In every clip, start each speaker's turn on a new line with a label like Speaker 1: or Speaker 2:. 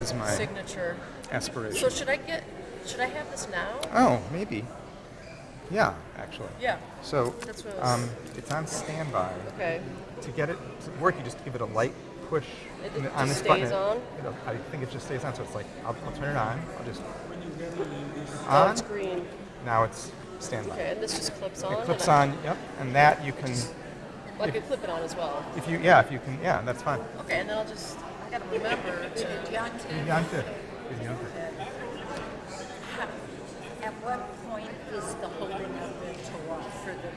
Speaker 1: is my
Speaker 2: signature
Speaker 1: aspiration.
Speaker 2: So should I have this now?
Speaker 1: Oh, maybe. Yeah, actually.
Speaker 2: Yeah.
Speaker 1: So
Speaker 2: That's what I was...
Speaker 1: it's on standby.
Speaker 2: Okay.
Speaker 1: To get it to work, you just give it a light push
Speaker 2: It
Speaker 1: on
Speaker 2: just
Speaker 1: this button.
Speaker 2: stays on?
Speaker 1: I think it just stays on, so it's like, I'll turn it on. I'll just...
Speaker 2: Now
Speaker 1: On.
Speaker 2: it's green.
Speaker 1: Now it's standby.
Speaker 2: Okay, and this just clips on?
Speaker 1: It clips on, yep. And that you can...
Speaker 2: I could clip it on as well.
Speaker 1: If you can, that's fine.
Speaker 2: Okay, and then I'll just... I gotta remember to...
Speaker 3: At what point is the holding of the Torah for the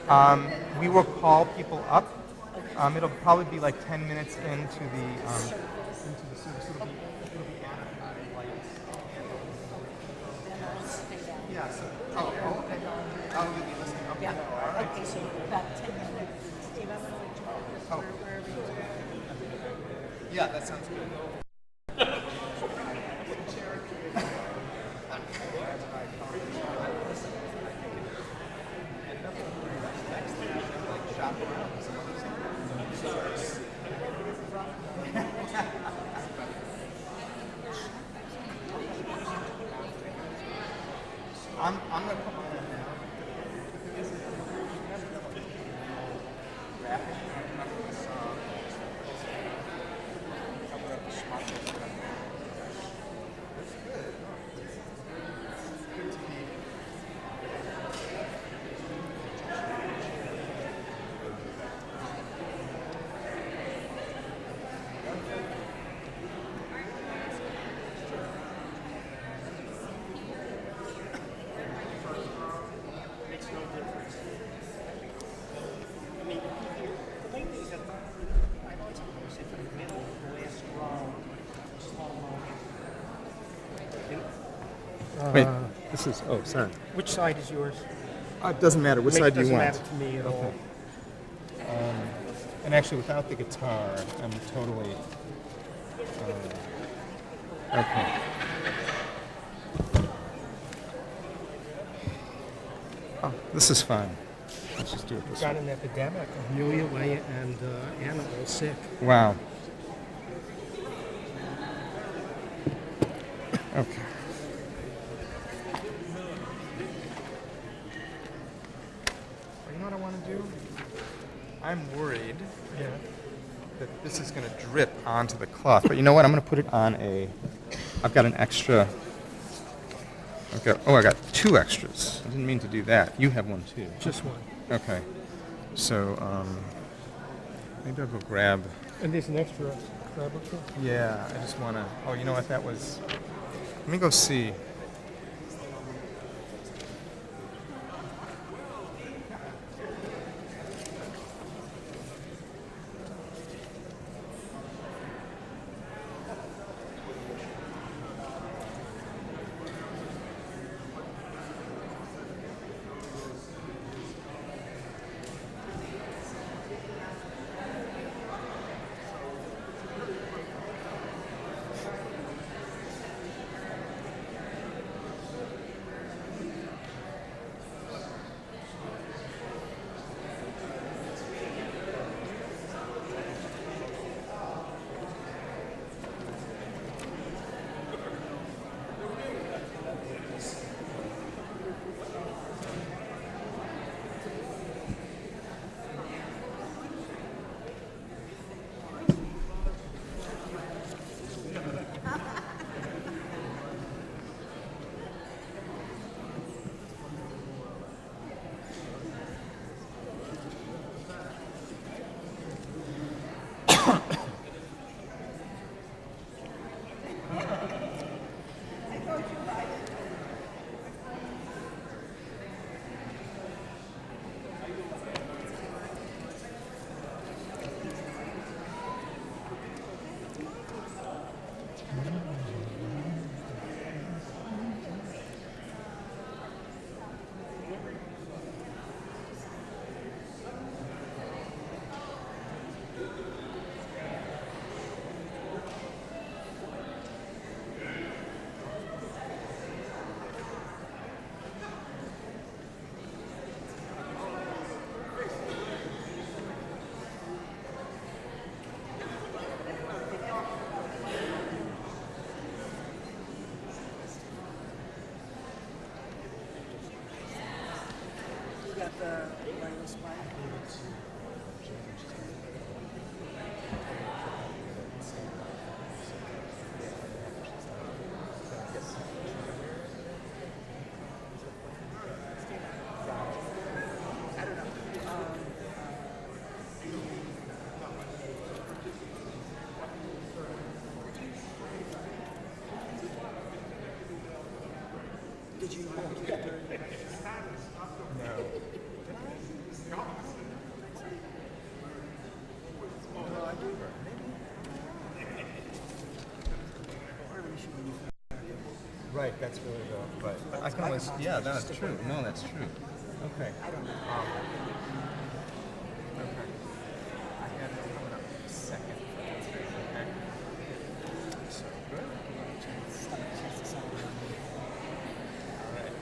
Speaker 3: permit?
Speaker 1: We will call people up. It'll probably be like 10 minutes into the service. It'll be lights.
Speaker 3: Then I'll stay down.
Speaker 1: Yeah. So, okay. Oh, you'll be listening. Okay.
Speaker 3: Yeah. Okay, so about 10 minutes. Steve, I'm going to talk this wherever you
Speaker 1: Yeah, that sounds good. I'm going to come on now. Wait, this is, sorry.
Speaker 4: Which side is yours?
Speaker 1: It doesn't matter. Which side do you want?
Speaker 4: It doesn't matter to me at all.
Speaker 1: And actually, without the guitar, I'm totally... okay. Oh, this is fine. Let's just do it this
Speaker 4: We've got
Speaker 1: way.
Speaker 4: an epidemic. Amelia, Leia, and Anna all sick.
Speaker 1: Wow. Okay. You know what I want to do? I'm worried that this is going to drip onto the cloth. But you know what? I'm going to put it on I've got an extra... I got two extras. I didn't mean to do that. You have one too.
Speaker 4: Just one.
Speaker 1: Okay. So, maybe I'll go grab...
Speaker 4: And there's an extra fabric too?
Speaker 1: Yeah, I just want to... Oh, you know what? That was... Let me go see.
Speaker 3: the lettuce by. I don't know. Did you?
Speaker 1: Right, that's really the. Right. I can always. Yeah, that's true. No, that's true. Okay.
Speaker 3: I don't know.
Speaker 1: Okay. I have it coming up second. Okay. So good.
Speaker 3: Stomach chest to side.
Speaker 1: All right.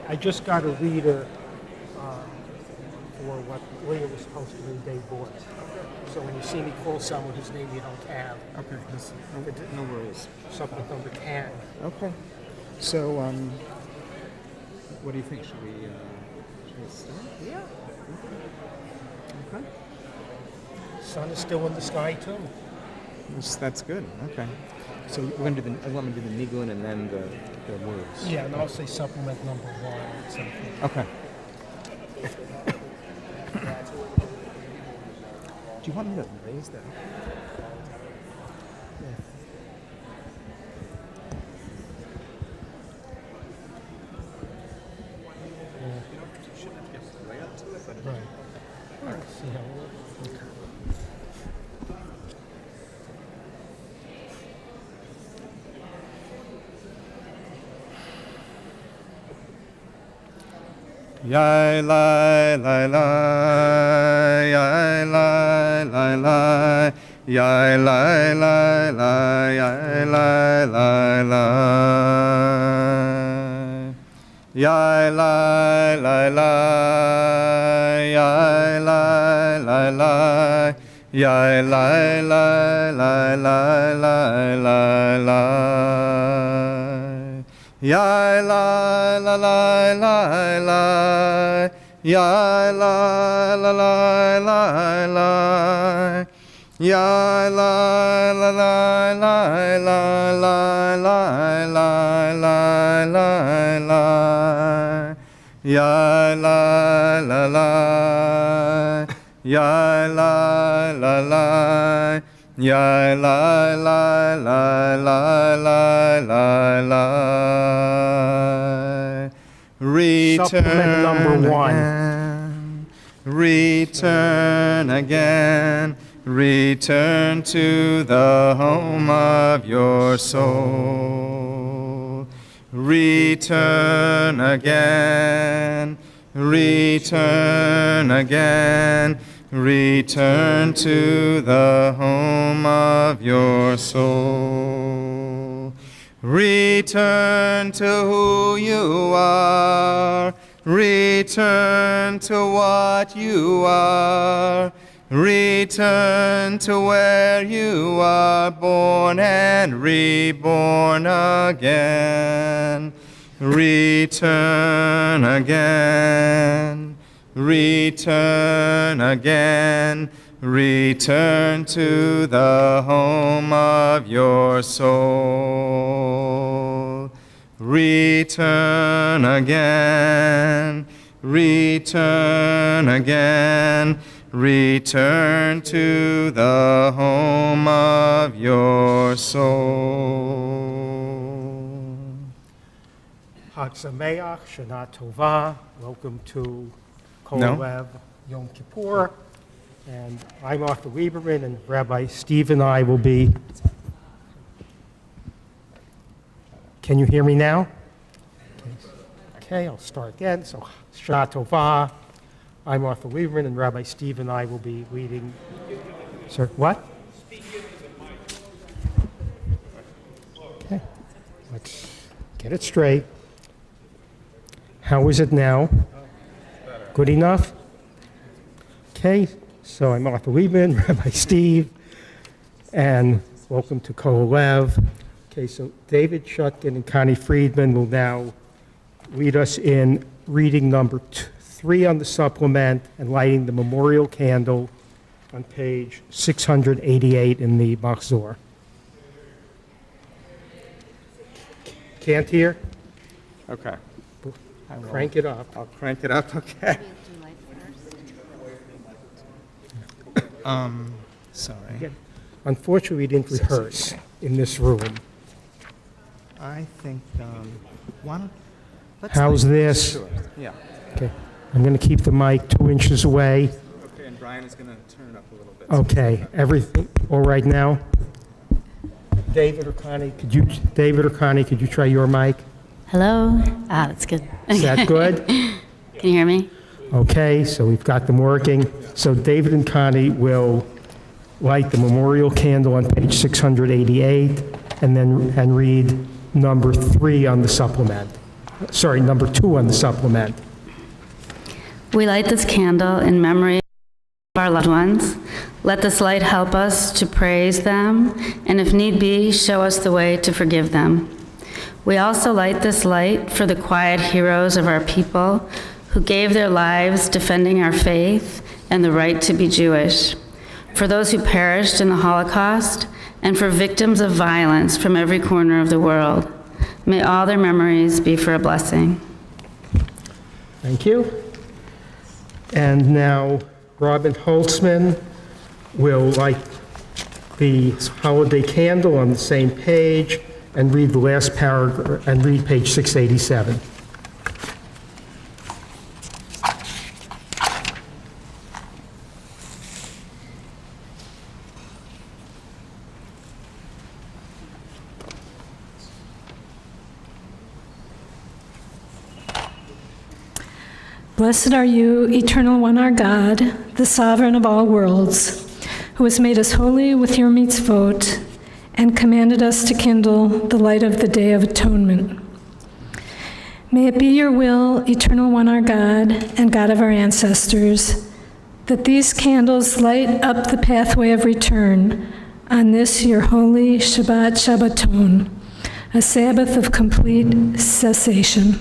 Speaker 4: I just got a reader for what Leah was supposed to be day board. So when you see me call someone whose name you don't have,
Speaker 1: Okay. No worries.
Speaker 4: supplement number 10.
Speaker 1: Okay. So, what do you think? Should we start?
Speaker 4: Yeah.
Speaker 1: Okay.
Speaker 4: Sun is still in the sky too.
Speaker 1: That's good. Okay. So we're gonna do the. I want to do the nigun and then the words.
Speaker 4: Yeah, and I'll say supplement number 1 or something.
Speaker 1: Okay. Do you want me to raise that?
Speaker 4: Right. All right. See how it works. Okay.
Speaker 1: Yai lai lai lai, yai lai lai lai, yai lai lai lai, yai lai lai lai, yai lai lai lai, yai lai lai lai, yai lai lai lai lai lai lai lai. Yai la la la la la, yai la la la la la, yai la la la la la la la la la la, yai la la la, yai la la la. Ya la la la la la la la. Return
Speaker 4: Supplement number 1.
Speaker 1: again. Return again. Return to the home of your soul. Return again. Return again. Return to the home of your soul. Return to who you are. Return to what you are. Return to where you are born and reborn again. Return again. Return again, return to the home of your soul. Return again, return again, return to the home of your soul.
Speaker 4: Chag Sameach, Shana Tova. Welcome to Kol
Speaker 1: No.
Speaker 4: Nidre, Yom Kippur. And I'm Arthur Lieberman, and Rabbi Steve and I will be. Can you hear me now? Okay, I'll start again. So, Shana Tova. I'm Arthur Lieberman, and Rabbi Steve and I will be leading. Sir, what? Okay, let's get it straight. How is it now? Good enough? Okay, so I'm Arthur Lieberman, Rabbi Steve, and welcome to Kol Nidre. Okay, so David Shutkin and Connie Friedman will now lead us in reading number 3 on the supplement and lighting the memorial candle on page 688 in the Machzor. Can't hear?
Speaker 1: Okay. I will.
Speaker 4: Crank it up.
Speaker 1: I'll crank it up, okay. Sorry.
Speaker 4: Again, unfortunately, we didn't rehearse in this room.
Speaker 1: I think, why don't, let's...
Speaker 4: How's this?
Speaker 1: Sure, yeah.
Speaker 4: Okay, I'm going to keep the mic 2 inches away.
Speaker 1: Okay, and Brian is going to turn it up a little bit.
Speaker 4: Okay, everything all right now? David or Connie, could you try your mic?
Speaker 5: Hello? Ah, that's good.
Speaker 4: Is that good?
Speaker 5: Can you hear me?
Speaker 4: Okay, so we've got them working. So David and Connie will light the memorial candle on page 688 and read number 3 on the supplement. Sorry, number 2 on the supplement.
Speaker 5: We light this candle in memory of our loved ones. Let this light help us to praise them, and if need be, show us the way to forgive them. We also light this light for the quiet heroes of our people who gave their lives defending our faith and the right to be Jewish, for those who perished in the Holocaust, and for victims of violence from every corner of the world. May all their memories be for a blessing.
Speaker 4: Thank you. And now Robin Holtzman will light the holiday candle on the same page and read the last paragraph and read page 687.
Speaker 6: Blessed are you, eternal one, our God, the sovereign of all worlds, who has made us holy with your mitzvot and commanded us to kindle the light of the Day of Atonement. May it be your will, eternal one, our God, and God of our ancestors, that these candles light up the pathway of return on this your holy Shabbat Shabbaton, a Sabbath of complete cessation.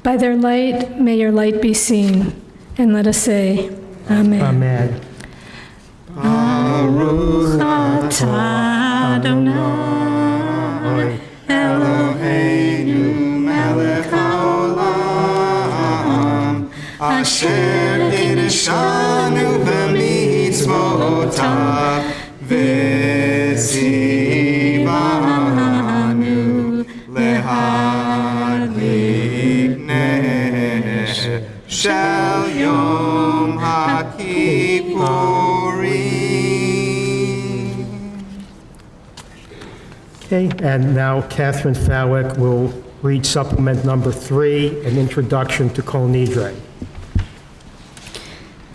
Speaker 6: By their light, may your light be seen. And let us say, Amen.
Speaker 4: Amen.
Speaker 6: Baruch atah Adonai Eloheinu melech haolam asher kiddushanu b'mitzvotav v'tzivanu lehadlik ner shel Yom HaKippurim.
Speaker 4: Okay, and now Catherine Fowlick will read supplement number 3, an introduction to Kol Nidre.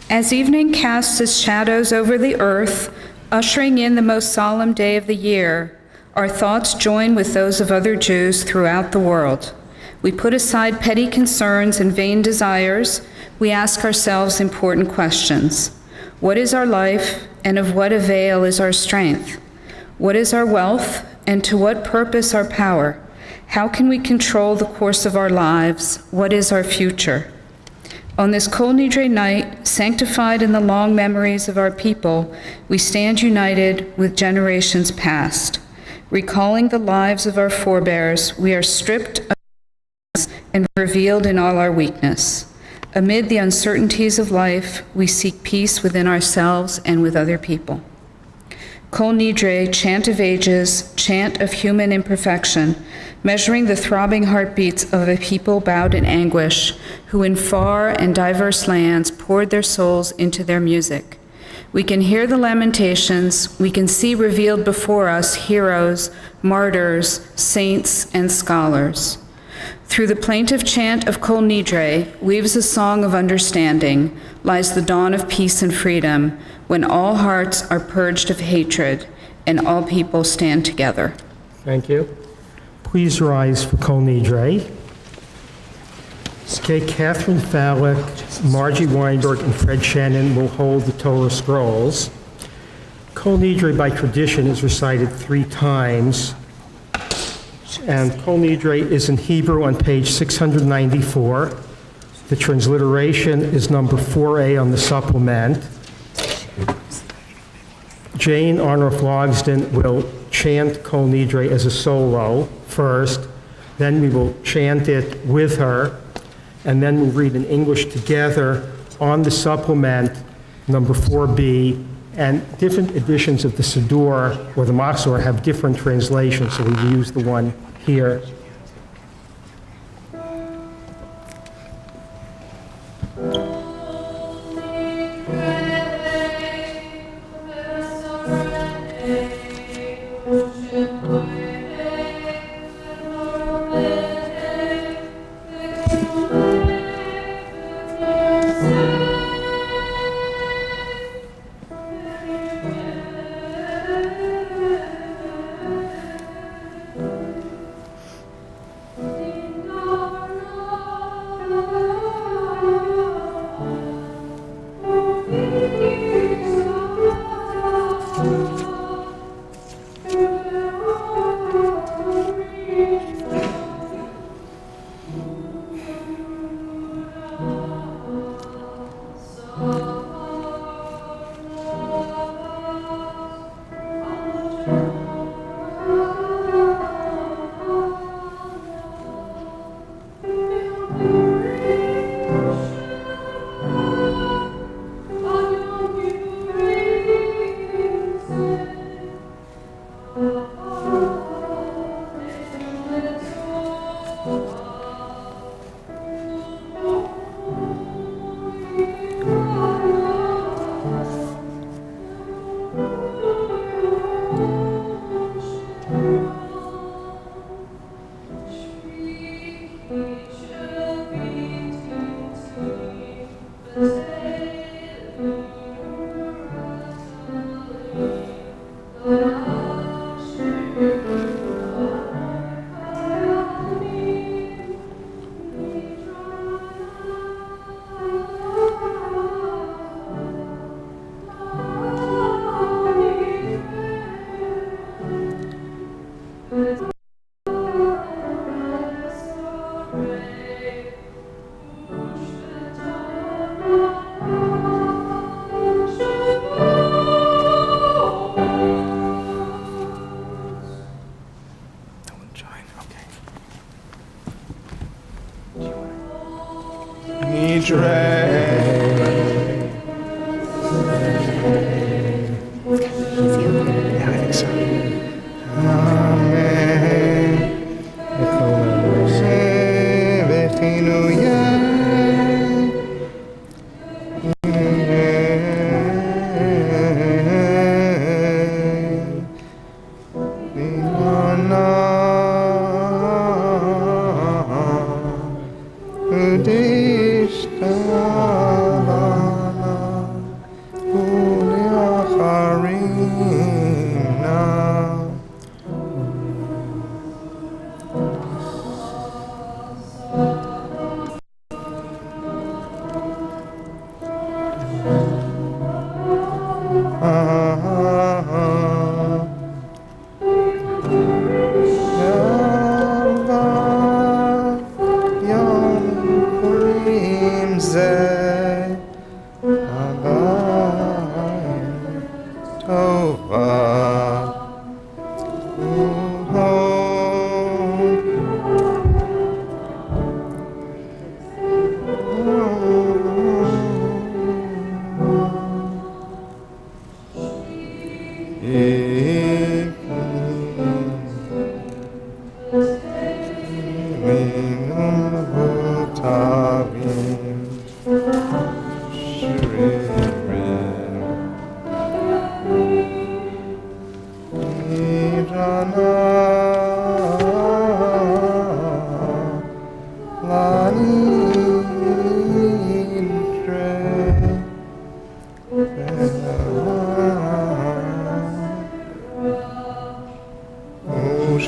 Speaker 7: As evening casts its shadows over the earth, ushering in the most solemn day of the year, our thoughts join with those of other Jews throughout the world. We put aside petty concerns and vain desires. We ask ourselves important questions. What is our life, and of what avail is our strength? What is our wealth, and to what purpose our power? How can we control the course of our lives? What is our future? On this Kol Nidre night, sanctified in the long memories of our people, we stand united with generations past. Recalling the lives of our forebears, we are stripped of and revealed in all our weakness. Amid the uncertainties of life, we seek peace within ourselves and with other people. Kol Nidre, chant of ages, chant of human imperfection, measuring the throbbing heartbeats of a people bowed in anguish, who in far and diverse lands poured their souls into their music. We can hear the lamentations, we can see revealed before us heroes, martyrs, saints, and scholars. Through the plaintive chant of Kol Nidre weaves a song of understanding, lies the dawn of peace and freedom, when all hearts are purged of hatred and all people stand together.
Speaker 4: Thank you. Please rise for Kol Nidre. Okay, Catherine Fallick, Margie Weinberg, and Fred Shannon will hold the Torah scrolls. Kol Nidre, by tradition, is recited 3 times. And Kol Nidre is in Hebrew on page 694. The transliteration is number 4A on the supplement. Jane Arnold-Logsden will chant Kol Nidre as a solo first, then we will chant it with her, and then we'll read in English together on the supplement, number 4B, and different editions of the Siddur or the Machzor have different translations, so we use the one here.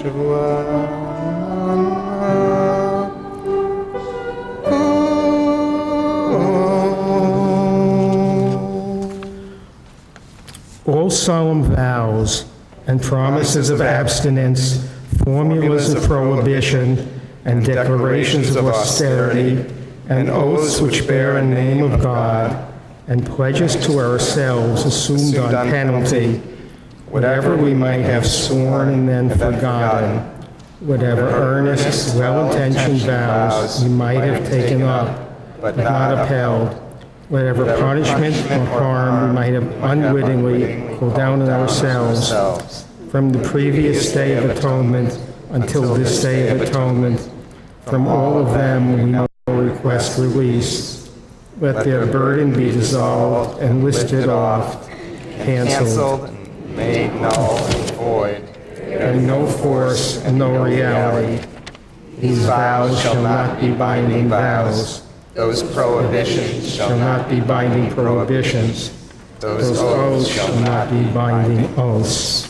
Speaker 4: All solemn vows and promises of abstinence, formulas of prohibition, and declarations of austerity, and oaths which bear a name of God, and pledges to ourselves assumed on penalty, whatever we might have sworn and then forgotten, whatever earnest, well-intentioned vows we might have taken up but not upheld, whatever punishment or harm we might have unwittingly pulled down on ourselves from the previous day of atonement until this day of atonement, from all of them we now request release. Let their burden be dissolved and listed off, canceled,
Speaker 1: and made null and void.
Speaker 4: and no force and no reality. These vows shall not be binding vows,
Speaker 1: Those prohibitions
Speaker 4: shall not be binding prohibitions, those oaths shall not be binding oaths.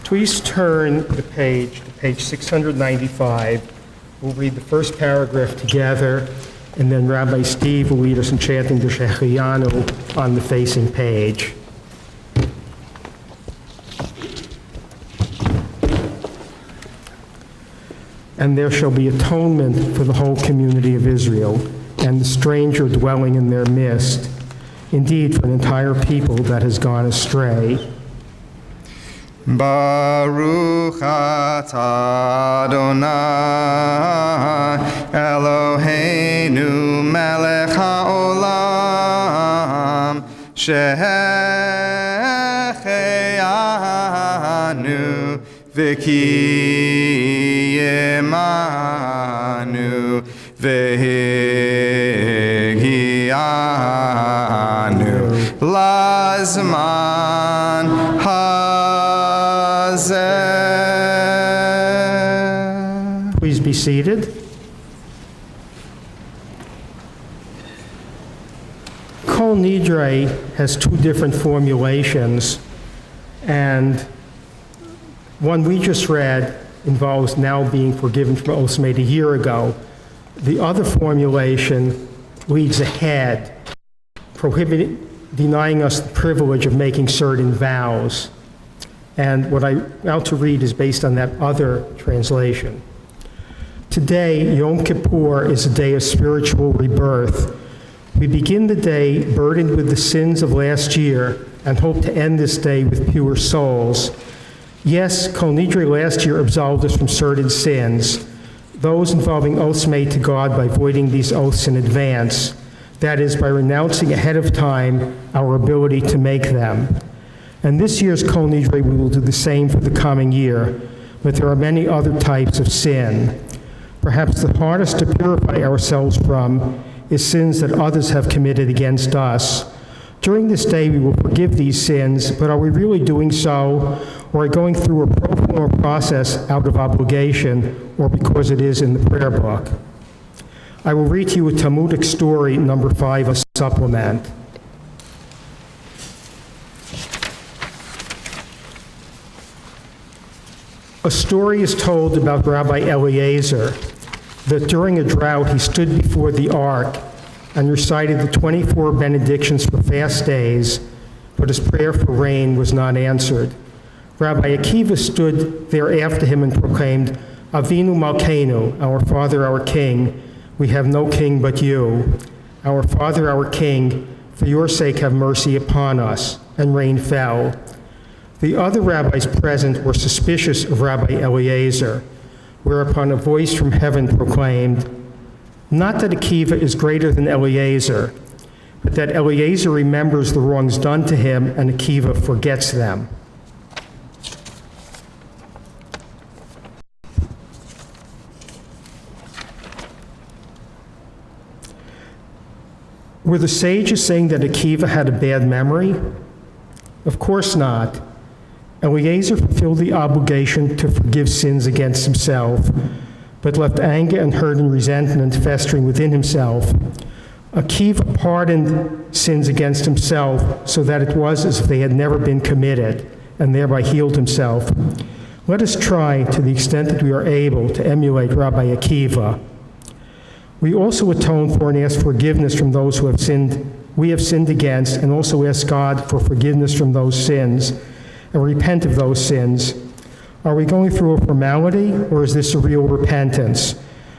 Speaker 4: Please turn the page to page 695. We'll read the first paragraph together, and then Rabbi Steve will lead us in chanting the Shehecheyanu on the facing page. And there shall be atonement for the whole community of Israel, and the stranger dwelling in their midst, indeed for an entire people that has gone astray.
Speaker 1: Baruch atah Adonai Eloheinu melech haolam shehecheyanu v'kiyemanu v'higianu lazman
Speaker 4: Please be seated. Kol Nidre has two different formulations, and one we just read involves now being forgiven from oaths made a year ago. The other formulation leads ahead, denying us the privilege of making certain vows. And what I'm about to read is based on that other translation. Today, Yom Kippur is a day of spiritual rebirth. We begin the day burdened with the sins of last year and hope to end this day with pure souls. Yes, Kol Nidre last year absolved us from certain sins, those involving oaths made to God by voiding these oaths in advance, that is, by renouncing ahead of time our ability to make them. And this year's Kol Nidre, we will do the same for the coming year, but there are many other types of sin. Perhaps the hardest to purify ourselves from is sins that others have committed against us. During this day, we will forgive these sins, but are we really doing so, or are going through a pro forma process out of obligation, or because it is in the prayer book? I will read to you a Talmudic story, number 5, a supplement. A story is told about Rabbi Eliezer, that during a drought he stood before the ark and recited the 24 benedictions for fast days, but his prayer for rain was not answered. Rabbi Akiva stood there after him and proclaimed, Avinu Malkeinu, our Father, our King, we have no king but you. Our Father, our King, for your sake have mercy upon us. And rain fell. The other rabbis present were suspicious of Rabbi Eliezer, whereupon a voice from heaven proclaimed, not that Akiva is greater than Eliezer, but that Eliezer remembers the wrongs done to him and Akiva forgets them. Were the sages saying that Akiva had a bad memory? Of course not. Eliezer fulfilled the obligation to forgive sins against himself, but left anger and hurt and resentment festering within himself. Akiva pardoned sins against himself so that it was as if they had never been committed, and thereby healed himself. Let us try, to the extent that we are able, to emulate Rabbi Akiva. We also atone for and ask forgiveness from those we have sinned against, and also ask God for forgiveness from those sins, and repent of those sins. Are we going through a formality, or is this a real repentance?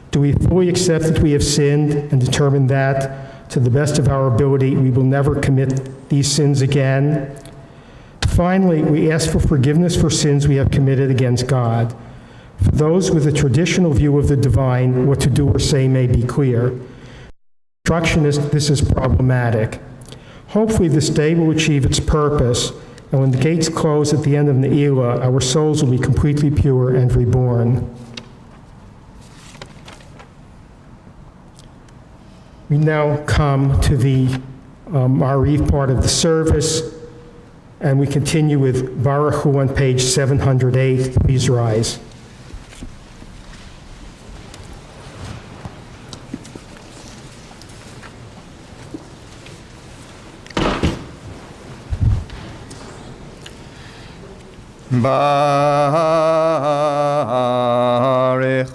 Speaker 4: Do we fully accept that we have sinned and determine that, to the best of our ability, we will never commit these sins again? Finally, we ask for forgiveness for sins we have committed against God. For those with a traditional view of the divine, what to do or say may be clear. Instructionist, this is problematic. Hopefully this day will achieve its purpose, and when the gates close at the end of Ne'ilah, our souls will be completely pure and reborn. We now come to the Ma'ariv part of the service, and we continue with Baruch Hu on page 708. Please rise.
Speaker 1: Baruch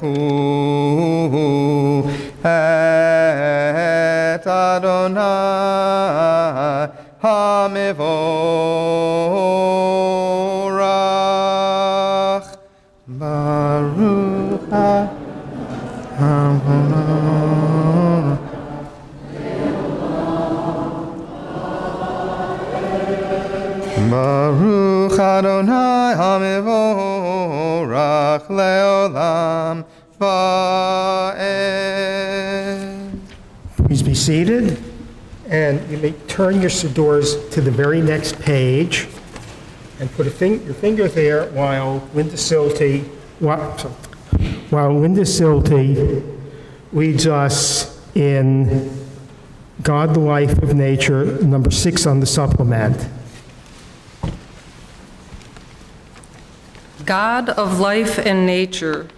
Speaker 1: Hu et Adonai HaMevorach. Baruch Baruch Adonai HaMevorach leolam va'ed.
Speaker 4: Please be seated, and you may turn your sidors to the very next page and put your finger there while Linda Silty leads us in God, the Life of Nature, number 6 on the supplement.
Speaker 8: God of life and nature,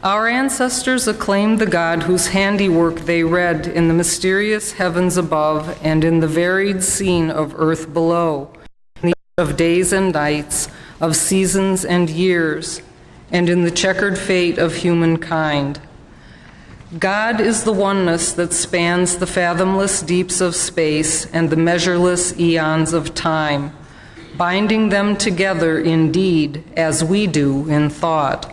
Speaker 8: our ancestors acclaimed the God whose handiwork they read in the mysterious heavens above and in the varied scene of earth below, in the of days and nights, of seasons and years, and in the checkered fate of humankind. God is the oneness that spans the fathomless deeps of space and the measureless eons of time, binding them together in deed as we do in thought.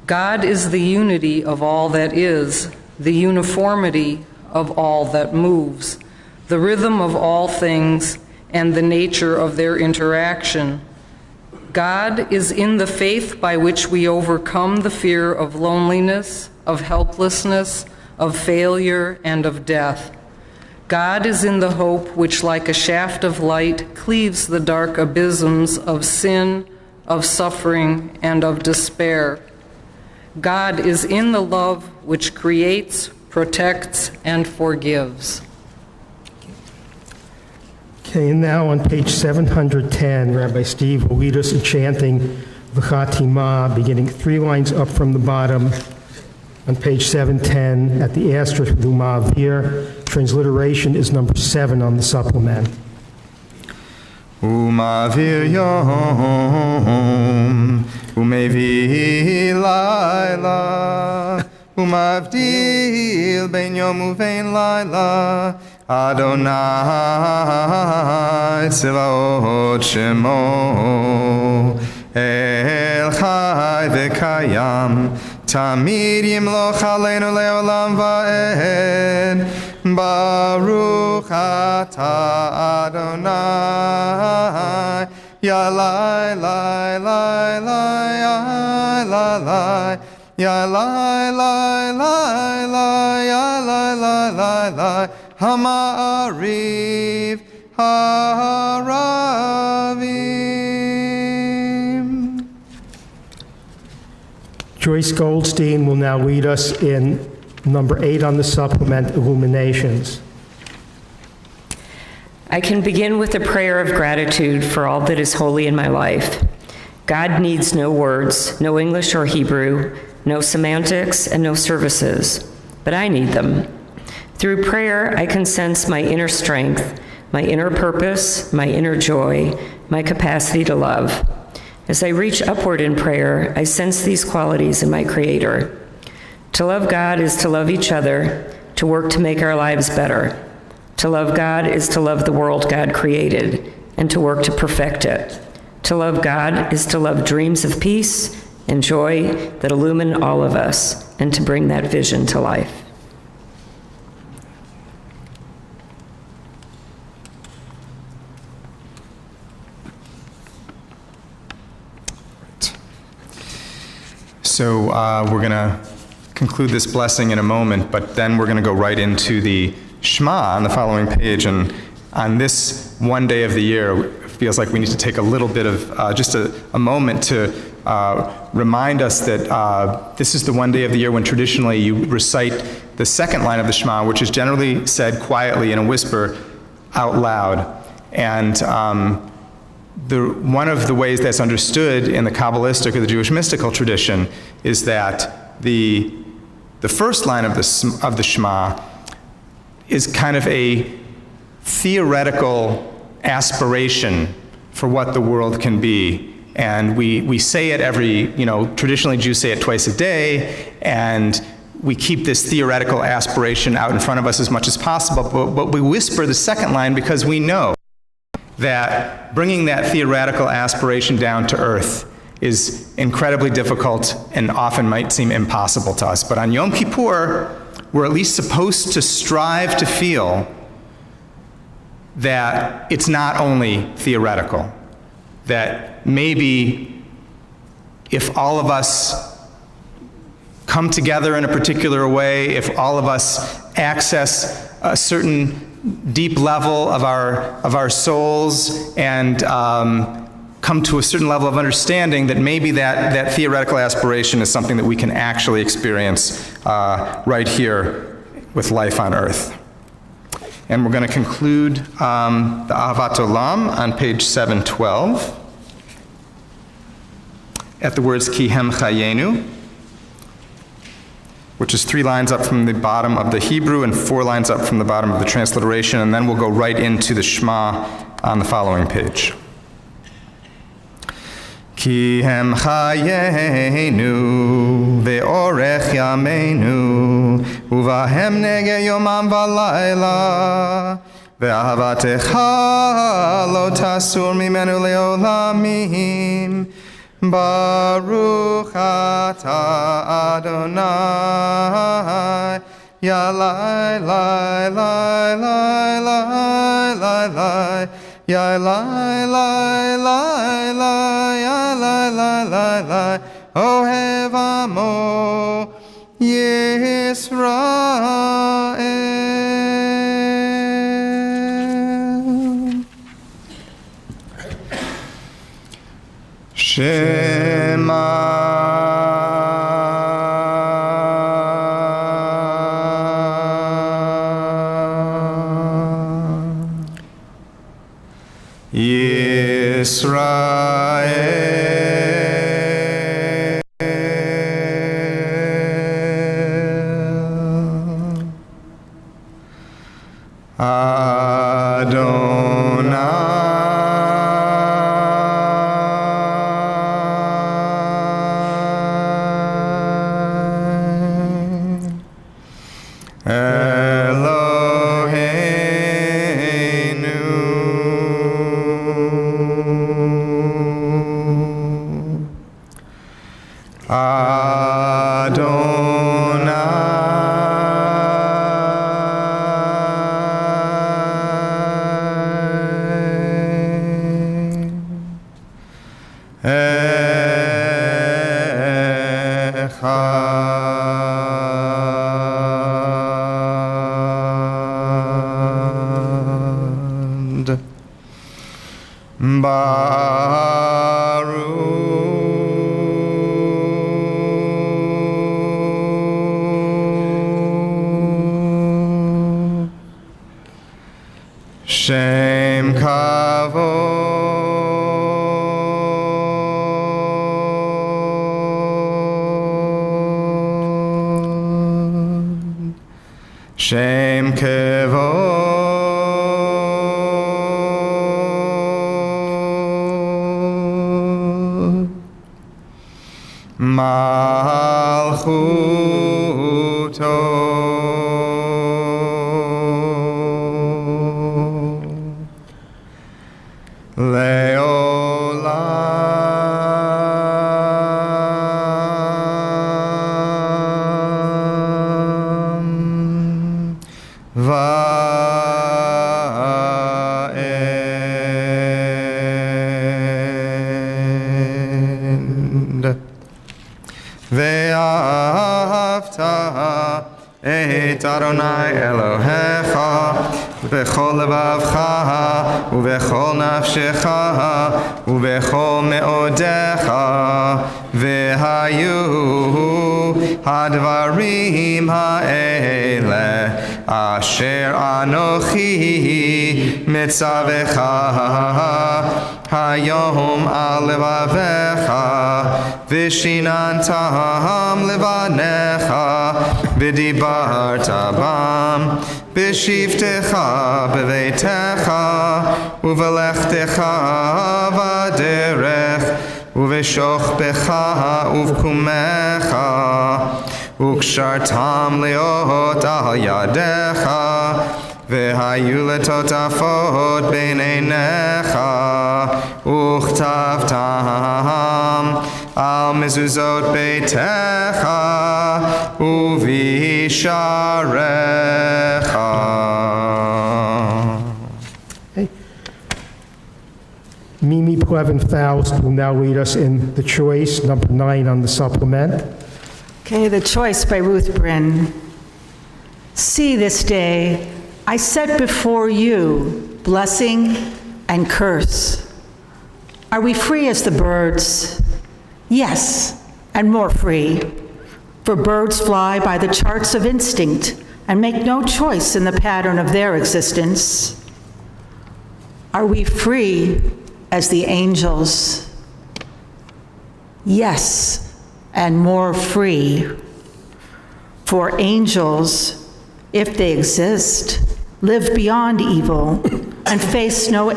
Speaker 8: God is the unity of all that is, the uniformity of all that moves, the rhythm of all things, and the nature of their interaction. God is in the faith by which we overcome the fear of loneliness, of helplessness, of failure, and of death. God is in the hope which, like a shaft of light, cleaves the dark abysms of sin, of suffering, and of despair. God is in the love which creates, protects, and forgives.
Speaker 4: Okay, and now on page 710, Rabbi Steve will lead us in chanting V'chatimah, beginning 3 lines up from the bottom on page 710 at the asterisk with Umavir. Transliteration is number 7 on the supplement.
Speaker 1: Umavir yom, umevi laila, umavdil ben yom uvein laila, Adonai Tzivaot Shemo, El Chai V'Kayam, Tamid Yimloch Aleinu Leolam Va'ed, Baruch Atah Adonai, Ya Lai Lai Lai Lai Ya Lai Lai, Ya Lai Lai Lai Lai Ya Lai Lai Lai Lai, Ha'ma'ariv Ha'aravim.
Speaker 4: Joyce Goldstein will now lead us in number 8 on the supplement, Illuminations.
Speaker 9: I can begin with a prayer of gratitude for all that is holy in my life. God needs no words, no English or Hebrew, no semantics, and no services, but I need them. Through prayer, I can sense my inner strength, my inner purpose, my inner joy, my capacity to love. As I reach upward in prayer, I sense these qualities in my Creator. To love God is to love each other, to work to make our lives better. To love God is to love the world God created, and to work to perfect it. To love God is to love dreams of peace and joy that illumine all of us, and to bring that vision to life.
Speaker 1: So we're going to conclude this blessing in a moment, but then we're going to go right into the Shema on the following page. And on this one day of the year, it feels like we need to take a little bit of just a moment to remind us that this is the one day of the year when traditionally you recite the second line of the Shema, which is generally said quietly in a whisper out loud. And one of the ways that's understood in the Kabbalistic or the Jewish mystical tradition is that the first line of the Shema is kind of a theoretical aspiration for what the world can be. And we say it traditionally Jews say it twice a day, and we keep this theoretical aspiration out in front of us as much as possible, but we whisper the second line because we know that bringing that theoretical aspiration down to earth is incredibly difficult and often might seem impossible to us. But on Yom Kippur, we're at least supposed to strive to feel that it's not only theoretical, that maybe if all of us come together in a particular way, if all of us access a certain deep level of our souls and come to a certain level of understanding, that maybe that theoretical aspiration is something that we can actually experience right here with life on earth. And we're going to conclude the Ahavat Olam on page 712 at the words Ki Hem Chayenu, which is 3 lines up from the bottom of the Hebrew and 4 lines up from the bottom of the transliteration, and then we'll go right into the Shema on the following page. Ki hem chayenu ve'orech yameinu uvahem nege yomam v'layla ve'ahavatecha lo tasur mimenu leolamim Baruch atah Adonai Yalai lai lai lai lai lai lai Yalai lai lai lai Yalai lai lai lai Ohev amo Yisrael Yisrael Echad Baruch Shem Kavod Shem Kavod Leolam Va'ed Ve'ahavta et Adonai Elohecha B'chol levavcha u'b'chol nafshecha u'b'chol me'odecha ve'hayu hadvarim ha'ele asher anochi mitzavecha hayom al levavecha v'shinantam levanecha v'dibarta bam B'shivtecha b'veitecha u'v'lechtecha v'derech u'v'shochbecha u'v'kumecha u'kshartam leot al yadecha v'hayu letotafot b'neinecha u'chtavtam al mezuzot beitecha u'visharecha.
Speaker 4: Mimi Plevin Faust will now lead us in the choice, number 9 on the supplement.
Speaker 3: Okay, the choice by Ruth Bryn. See this day, I set before you blessing and curse. Are we free as the birds? Yes, and more free. For birds fly by the charts of instinct and make no choice in the pattern of their existence. Are we free as the angels? Yes, and more free. For angels, if they exist, live beyond evil and face no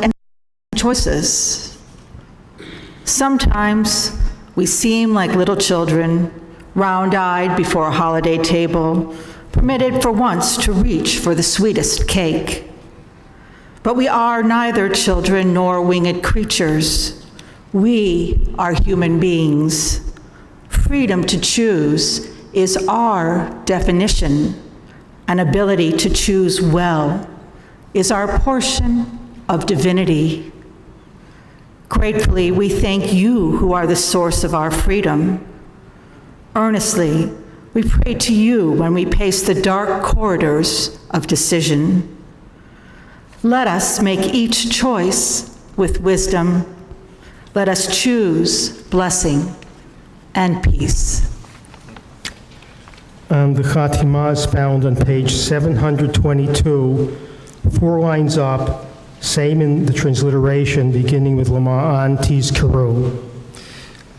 Speaker 3: choices. Sometimes we seem like little children, round-eyed before a holiday table, permitted for once to reach for the sweetest cake. But we are neither children nor winged creatures. We are human beings. Freedom to choose is our definition. An ability to choose well is our portion of divinity. Gratefully, we thank you who are the source of our freedom. Earnestly, we pray to you when we pace the dark corridors of decision. Let us make each choice with wisdom. Let us choose blessing and peace.
Speaker 4: The Chatima is found on page 722, 4 lines up, same in the transliteration, beginning with Lema'an Tizkeru.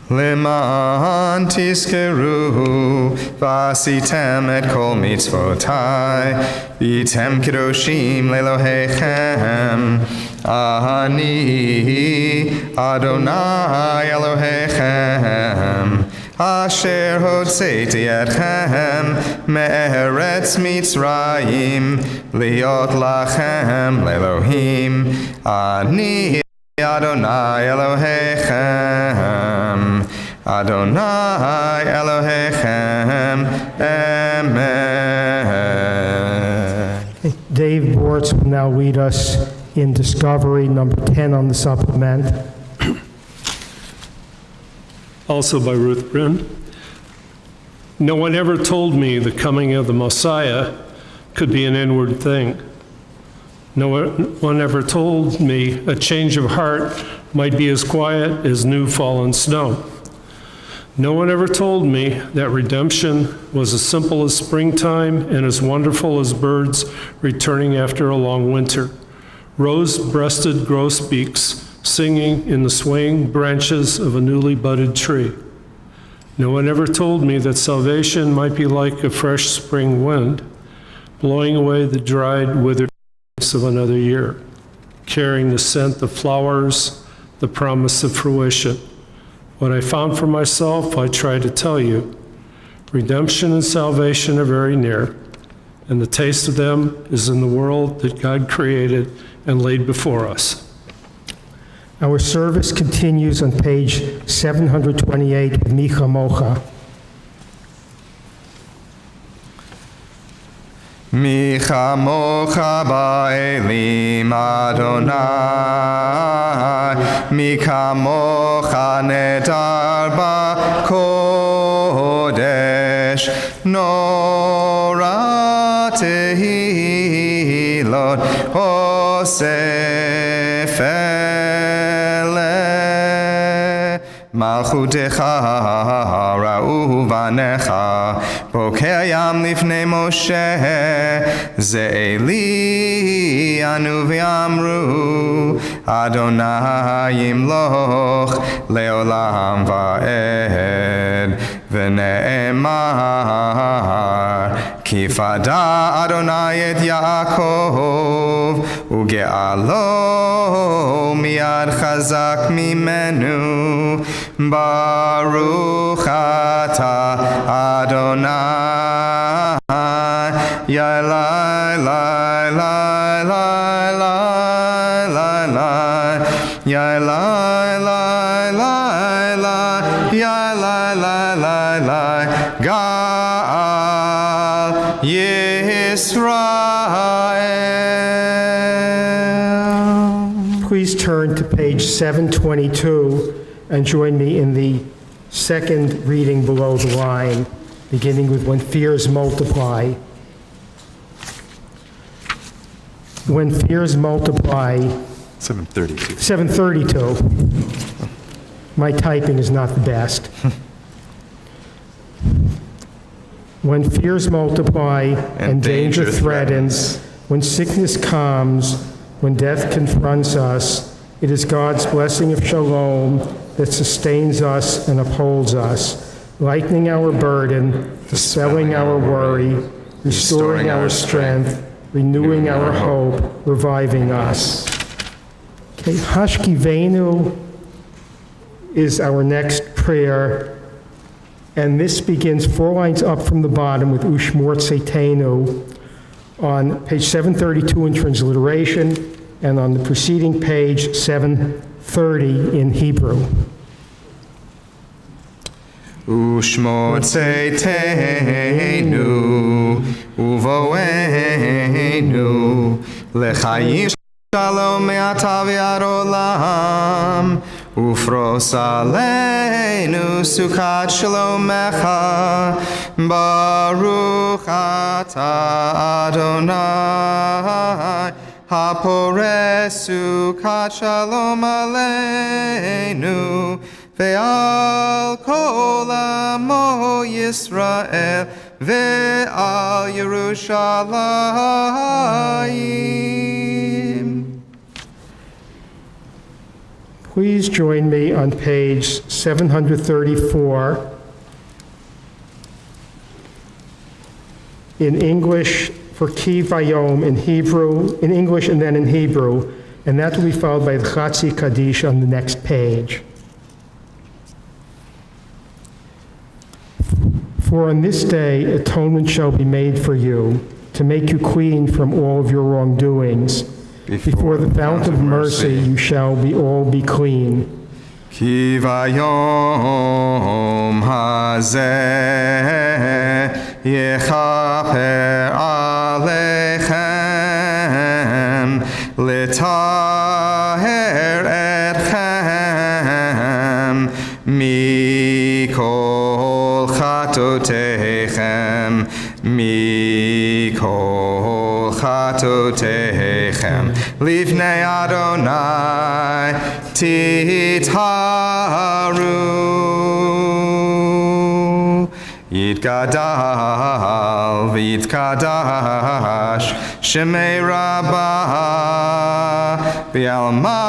Speaker 1: Leman tizkeru v'asitem et kol mitzvotai v'yitem kedoshim le'Elohechem ani Adonai Elohechem asher hotzeiti etchem me'eretz Mitzrayim liot lachem le'Elohim ani Adonai Elohechem, Adonai Elohechem, Amen.
Speaker 4: Dave Bortz will now lead us in Discovery, number 10 on the supplement.
Speaker 10: Also by Ruth Bryn. No one ever told me the coming of the Messiah could be an inward thing. No one ever told me a change of heart might be as quiet as new fallen snow. No one ever told me that redemption was as simple as springtime and as wonderful as birds returning after a long winter, rose-breasted grosbeaks singing in the swaying branches of a newly budded tree. No one ever told me that salvation might be like a fresh spring wind, blowing away the dried, withered of another year, carrying the scent of flowers, the promise of fruition. What I found for myself, I try to tell you. Redemption and salvation are very near, and the taste of them is in the world that God created and laid before us.
Speaker 4: Our service continues on page 728 with Micha Mocha.
Speaker 1: Mi chamocha ba'elim Adonai, mi kamocha nedar ba'kodesh, nora tehilot osef ele, malchutecha ra'u vanecha, bokeh yam lifnei Moshe, Ze'eli anu v'amru, Adonai yimloch leolam va'ed, v'ne'emar, ki fada Adonai et Yaakov, uge'alo miyad chazak mimenu, Baruch ata Adonai, Ya la la la la la la la, Ya la la la la, Ya la la la la, Gal Yisrael.
Speaker 4: Please turn to page 722 and join me in the second reading below the line, beginning with when fears multiply. When fears multiply,
Speaker 1: 732.
Speaker 4: 732. My typing is not the best. When fears multiply and danger threatens, when sickness comes, when death confronts us, it is God's blessing of shalom that sustains us and upholds us, lightening our burden, dispelling our worry, restoring our strength, renewing our hope, reviving us. Okay, Hashkivenu is our next prayer, and this begins 4 lines up from the bottom with Ushmor Tzeitenu on page 732 in transliteration, and on the preceding page 730 in Hebrew.
Speaker 1: Ushmor Tzeitenu uvoenu lechayim shalom me'ata v'ad olam ufros aleinu sukat shalomecha baruch ata Adonai haporeh sukat shalom aleinu ve'al kol amo Yisrael ve'al Yerushalayim.
Speaker 4: Please join me on page 734 in English for Ki Vayom in Hebrew, in English and then in Hebrew, and that will be followed by the Chatzi Kaddish on the next page. For on this day atonement shall be made for you, to make you clean from all of your wrongdoings. Before the fount of mercy you shall all be clean.
Speaker 1: Ki vayom hazeh yechaper alechem letaher etchem mikol chatotechem mikol chatotechem lifnei Adonai titharu yitgadal v'yitkadash shemei rabbah v'alma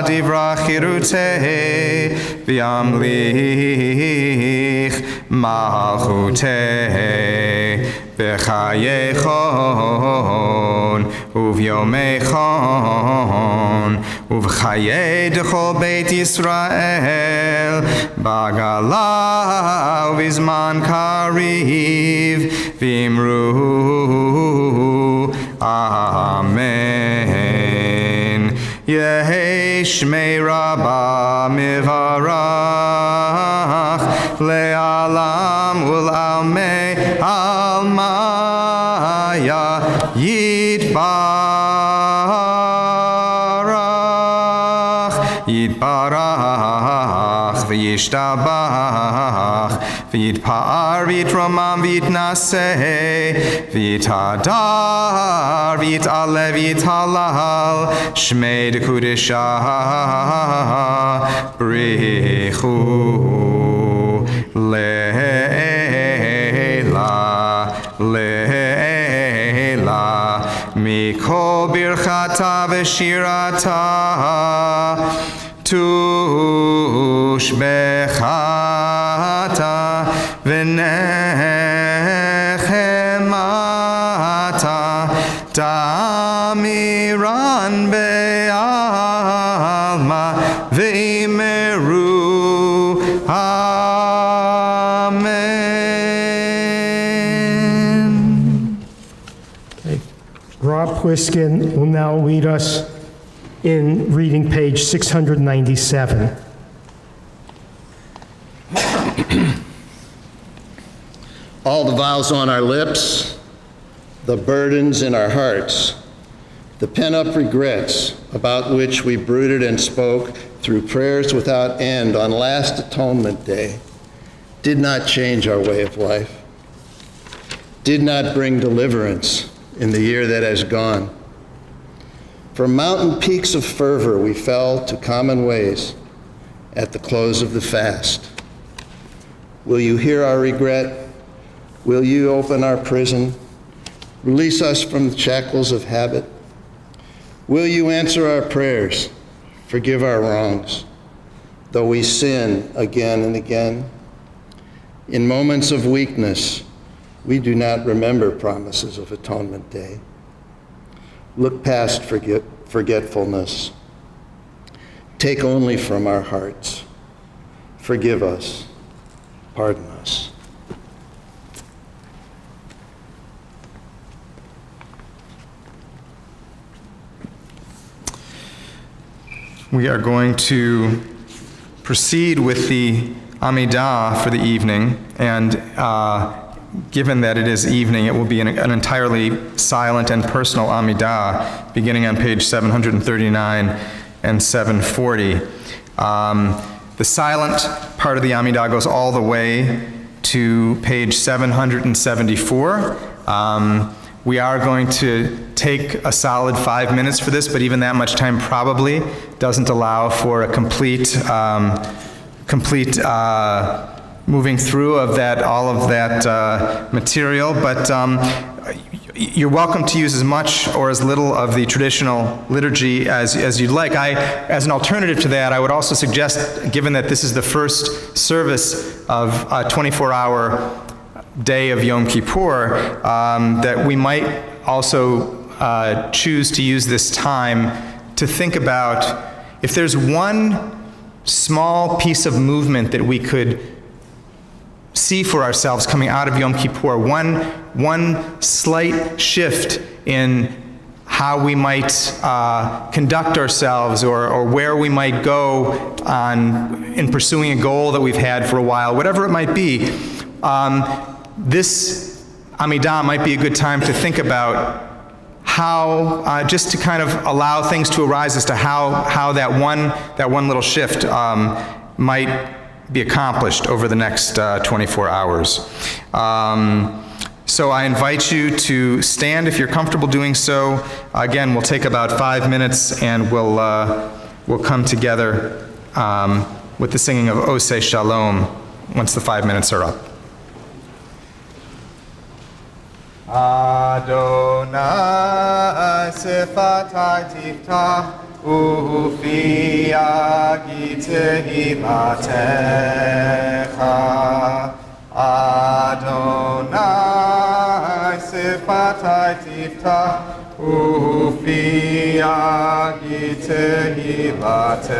Speaker 1: divra chirutei v'amlich malchutei v'chayechon uvyomechon ובחיי דכל בית ישראל, בגלה ובזמן קריב, ואמרו אמן. יהי שמי רבה מברך, לעולם ולעלמי עלמיה יתברך, יתברך וישתבח, ויתפאר ויתרומם ויתנשא, ויתהדר ויתעלה ויתהלל, שמי דקודשה בריחו לילה לילה, מכל ברכתה ושירתה תושבחתה ונחמתה, תאמירן בעלמא ואמרו amen.
Speaker 4: Okay. Rob Pliskin will now lead us in reading page 697.
Speaker 11: All the vows on our lips, the burdens in our hearts, the pent-up regrets about which we brooded and spoke through prayers without end on last Atonement Day, did not change our way of life, did not bring deliverance in the year that has gone. From mountain peaks of fervor, we fell to common ways at the close of the fast. Will you hear our regret? Will you open our prison? Release us from the shackles of habit? Will you answer our prayers? Forgive our wrongs, though we sin again and again? In moments of weakness, we do not remember promises of Atonement Day. Look past forgetfulness. Take only from our hearts. Forgive us. Pardon us.
Speaker 1: We are going to proceed with the Amidah for the evening, and given that it is evening, it will be an entirely silent and personal Amidah, beginning on page 739 and 740. The silent part of the Amidah goes all the way to page 774. We are going to take a solid 5 minutes for this, but even that much time probably doesn't allow for a complete moving through of that, all of that material. But you're welcome to use as much or as little of the traditional liturgy as you'd like. As an alternative to that, I would also suggest, given that this is the first service of a 24-hour day of Yom Kippur, that we might also choose to use this time to think about if there's one small piece of movement that we could see for ourselves coming out of Yom Kippur, one slight shift in how we might conduct ourselves or where we might go in pursuing a goal that we've had for a while, whatever it might be. This Amidah might be a good time to think about how, just to kind of allow things to arise as to how that one little shift might be accomplished over the next 24 hours. So I invite you to stand if you're comfortable doing so. Again, we'll take about 5 minutes, and we'll come together with the singing of Oseh Shalom once the 5 minutes are up. Adonai sifatai tiftach ufi tehillatcha. Adonai sifatai tiftach ufi לפי תהילתך.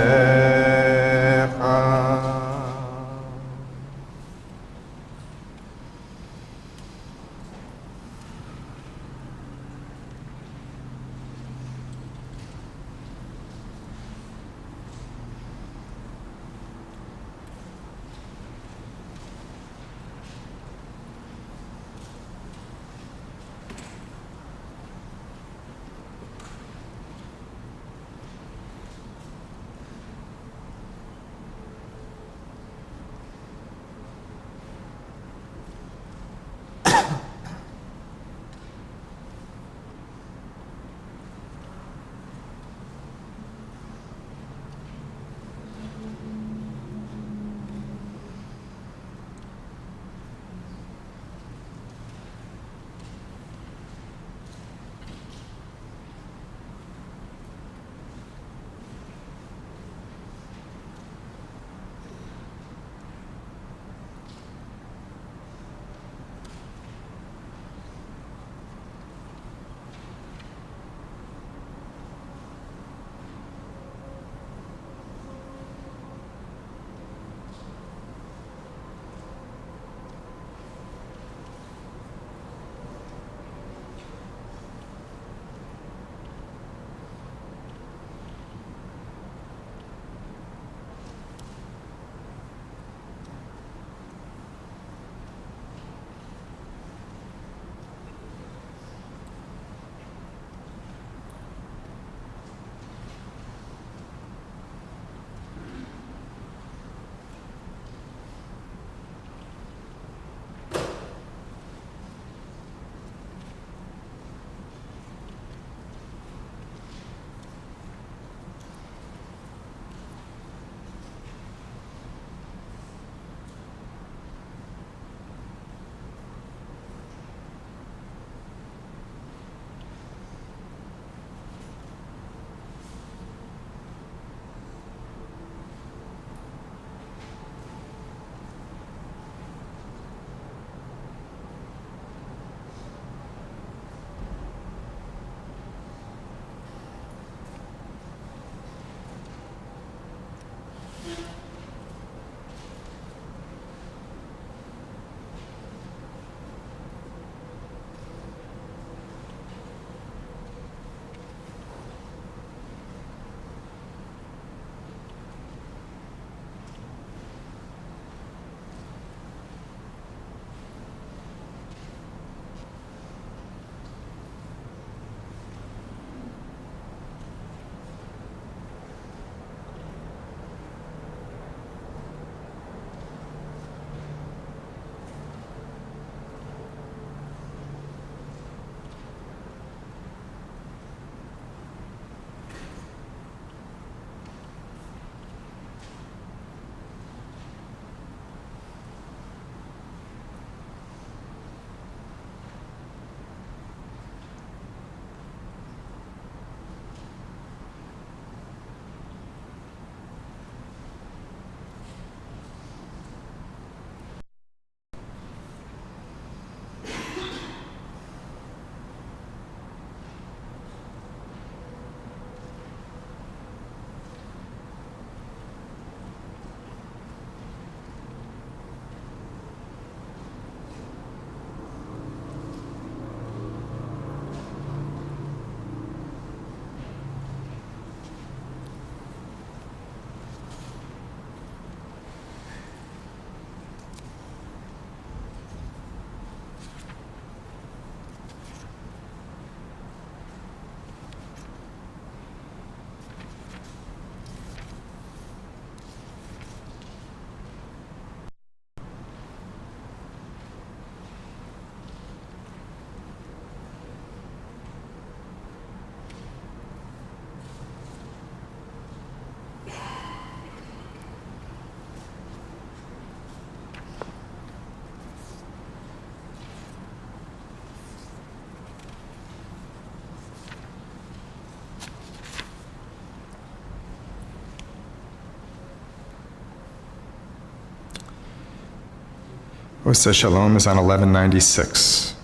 Speaker 1: Osa Shalom is on 1196.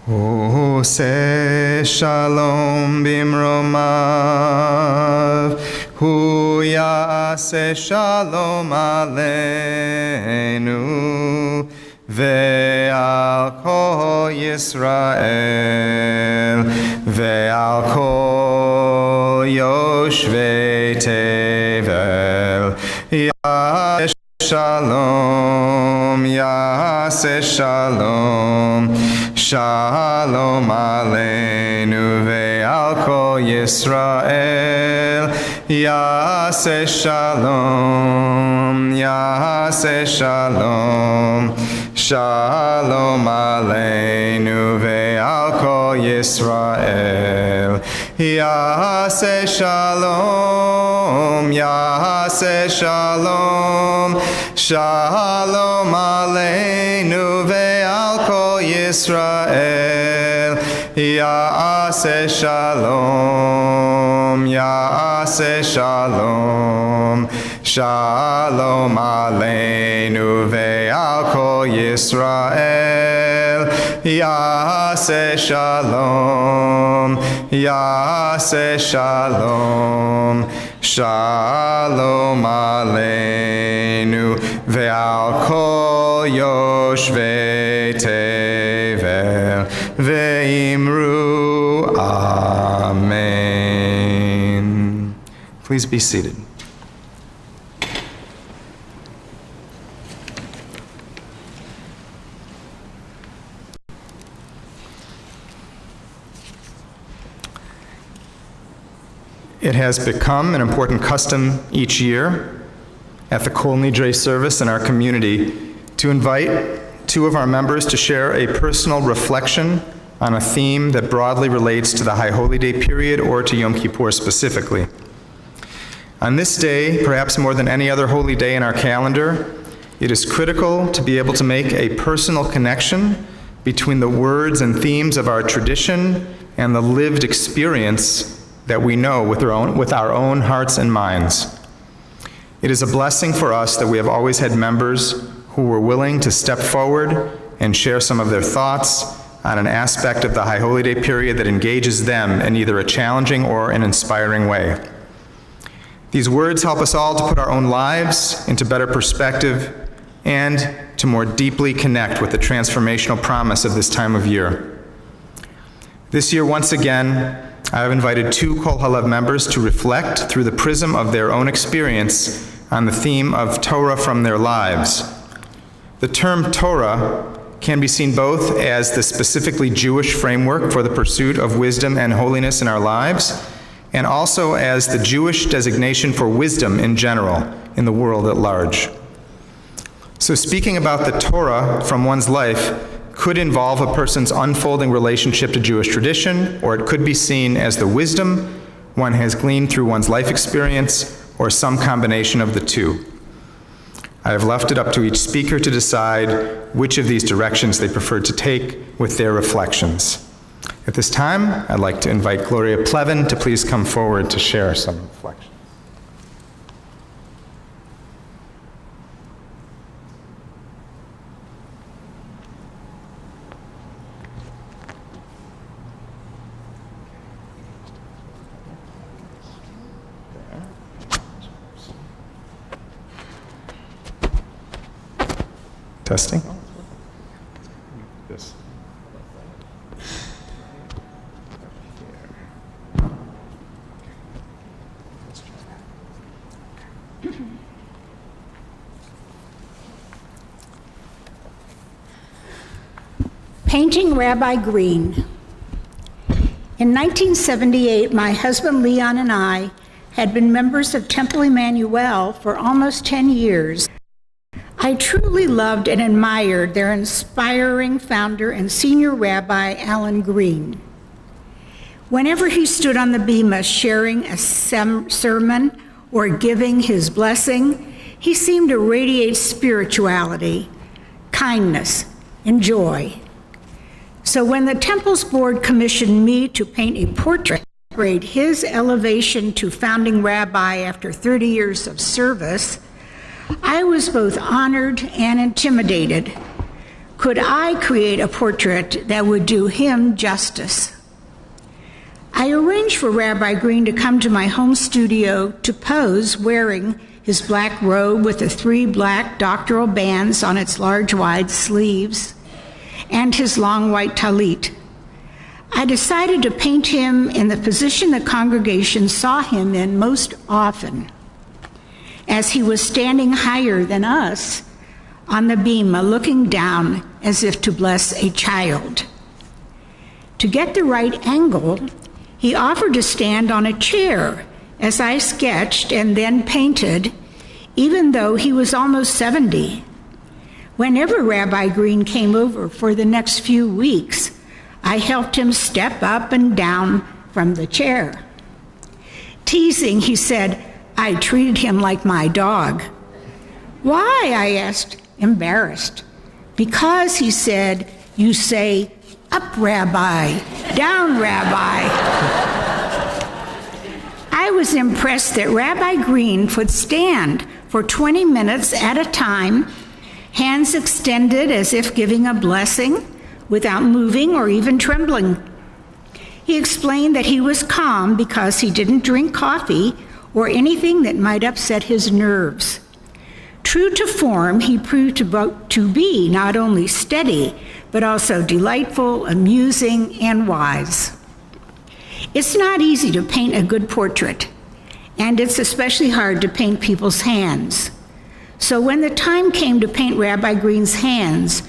Speaker 1: Osa עושה שלום במרומיו, הוא יעשה שלום עלינו ועל כל ישראל ועל כל יושבי תבל. יעשה שלום, יעשה שלום, שלום עלינו ועל כל ישראל. יעשה שלום, יעשה שלום, שלום עלינו ועל כל ישראל. יעשה שלום, יעשה שלום, שלום עלינו ועל כל ישראל. יעשה שלום, יעשה שלום, שלום עלינו ועל כל ישראל. יעשה שלום, יעשה שלום, שלום עלינו ועל כל יושבי תבל, ואמרו Amen. Please be seated. It has become an important custom each year at the Kol Nidre service in our community to invite two of our members to share a personal reflection on a theme that broadly relates to the High Holy Day period or to Yom Kippur specifically. On this day, perhaps more than any other holy day in our calendar, it is critical to be able to make a personal connection between the words and themes of our tradition and the lived experience that we know with our own hearts and minds. It is a blessing for us that we have always had members who were willing to step forward and share some of their thoughts on an aspect of the High Holy Day period that engages them in either a challenging or an inspiring way. These words help us all to put our own lives into better perspective and to more deeply connect with the transformational promise of this time of year. This year, once again, I have invited two Kol Halev members to reflect through the prism of their own experience on the theme of Torah from their lives. The term Torah can be seen both as the specifically Jewish framework for the pursuit of wisdom and holiness in our lives, and also as the Jewish designation for wisdom in general in the world at large. So speaking about the Torah from one's life could involve a person's unfolding relationship to Jewish tradition, or it could be seen as the wisdom one has gleaned through one's life experience, or some combination of the two. I have left it up to each speaker to decide which of these directions they prefer to take with their reflections. At this time, I'd like to invite Gloria Plevin to please come forward to share some reflections. Testing. Yes.
Speaker 12: Painting Rabbi Green. In 1978, my husband Leon and I had been members of Temple Emmanuel for almost 10 years. I truly loved and admired their inspiring founder and senior rabbi, Alan Green. Whenever he stood on the bema sharing a sermon or giving his blessing, he seemed to radiate spirituality, kindness, and joy. So when the Temple's board commissioned me to paint a portrait to celebrate his elevation to founding rabbi after 30 years of service, I was both honored and intimidated. Could I create a portrait that would do him justice? I arranged for Rabbi Green to come to my home studio to pose wearing his black robe with the 3 black doctoral bands on its large wide sleeves and his long white talit. I decided to paint him in the position the congregation saw him in most often, as he was standing higher than us on the bima, looking down as if to bless a child. To get the right angle, he offered to stand on a chair as I sketched and then painted, even though he was almost 70. Whenever Rabbi Green came over for the next few weeks, I helped him step up and down from the chair. Teasing, he said, I treated him like my dog. Why? I asked, embarrassed. Because, he said, you say, up, Rabbi, down, Rabbi. I was impressed that Rabbi Green could stand for 20 minutes at a time, hands extended as if giving a blessing, without moving or even trembling. He explained that he was calm because he didn't drink coffee or anything that might upset his nerves. True to form, he proved to be not only steady, but also delightful, amusing, and wise. It's not easy to paint a good portrait, and it's especially hard to paint people's hands. So when the time came to paint Rabbi Green's hands,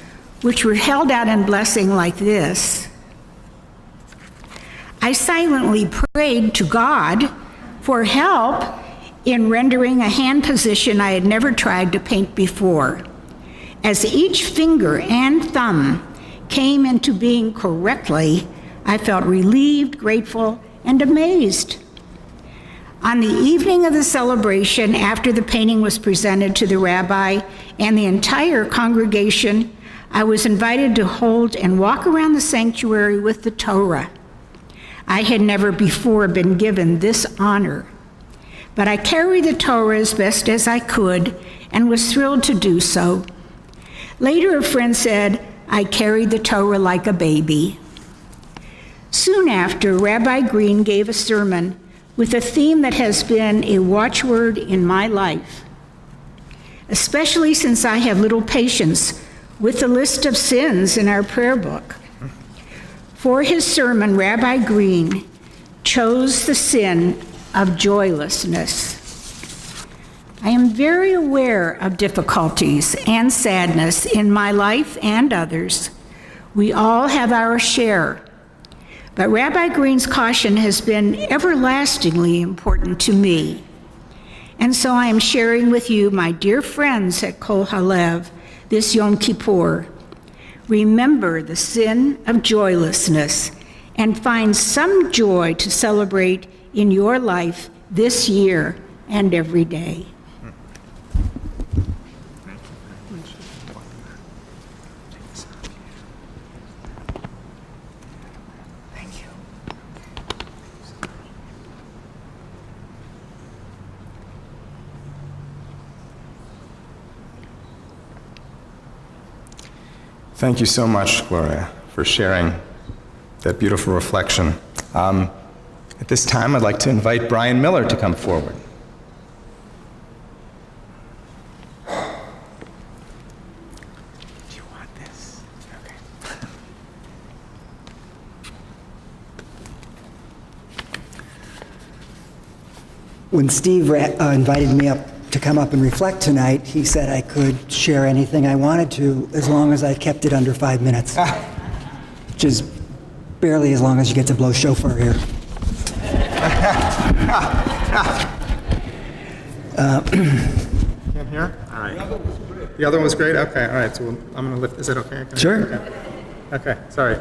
Speaker 12: which were held out in blessing like this, I silently prayed to God for help in rendering a hand position I had never tried to paint before. As each finger and thumb came into being correctly, I felt relieved, grateful, and amazed. On the evening of the celebration, after the painting was presented to the rabbi and the entire congregation, I was invited to hold and walk around the sanctuary with the Torah. I had never before been given this honor, but I carried the Torah as best as I could and was thrilled to do so. Later, a friend said, I carried the Torah like a baby. Soon after, Rabbi Green gave a sermon with a theme that has been a watchword in my life, especially since I have little patience with the list of sins in our prayer book. For his sermon, Rabbi Green chose the sin of joylessness. I am very aware of difficulties and sadness in my life and others. We all have our share. But Rabbi Green's caution has been everlastingly important to me. And so I am sharing with you, my dear friends at Kol Halev, this Yom Kippur. Remember the sin of joylessness and find some joy to celebrate in your life this year and every day.
Speaker 1: Thank you so much, Gloria, for sharing that beautiful reflection. At this time, I'd like to invite Brian Miller to come forward. Do you want this? Okay.
Speaker 13: When Steve invited me up to come up and reflect tonight, he said I could share anything I wanted to as long as I kept it under 5 minutes, which is barely as long as you get to blow shofar here.
Speaker 1: Can't hear? All right. The other one was great? Okay, all right, so I'm going to lift. Is that okay?
Speaker 13: Sure.
Speaker 1: Okay, sorry.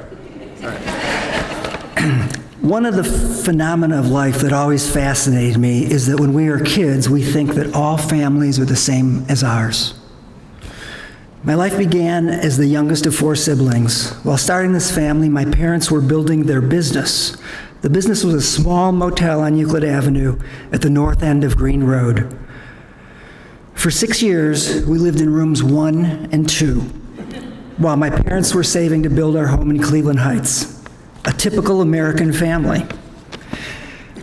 Speaker 13: One of the phenomena of life that always fascinated me is that when we are kids, we think that all families are the same as ours. My life began as the youngest of 4 siblings. While starting this family, my parents were building their business. The business was a small motel on Euclid Avenue at the north end of Green Road. For 6 years, we lived in rooms 1 and 2. while my parents were saving to build our home in Cleveland Heights. A typical American family.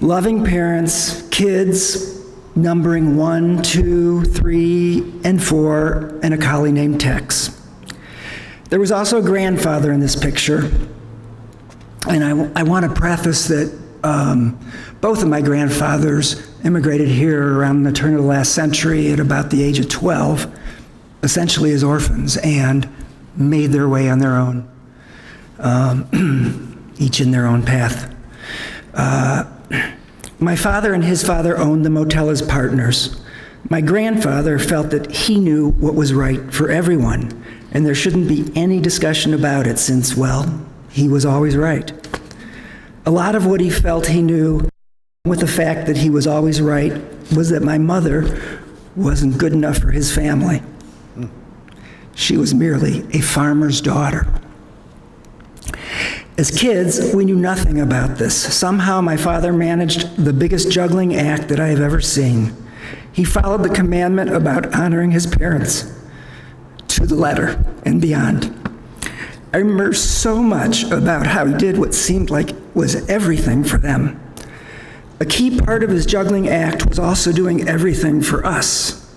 Speaker 13: Loving parents, kids numbering 1, 2, 3, and 4, and a collie named Tex. There was also a grandfather in this picture, and I want to preface that both of my grandfathers immigrated here around the turn of the last century at about the age of 12, essentially as orphans, and made their way on their own, each in their own path. My father and his father owned the motel as partners. My grandfather felt that he knew what was right for everyone, and there shouldn't be any discussion about it since, well, he was always right. A lot of what he felt he knew, with the fact that he was always right, was that my mother wasn't good enough for his family. She was merely a farmer's daughter. As kids, we knew nothing about this. Somehow my father managed the biggest juggling act that I have ever seen. He followed the commandment about honoring his parents to the letter and beyond. I remember so much about how he did what seemed like was everything for them. A key part of his juggling act was also doing everything for us.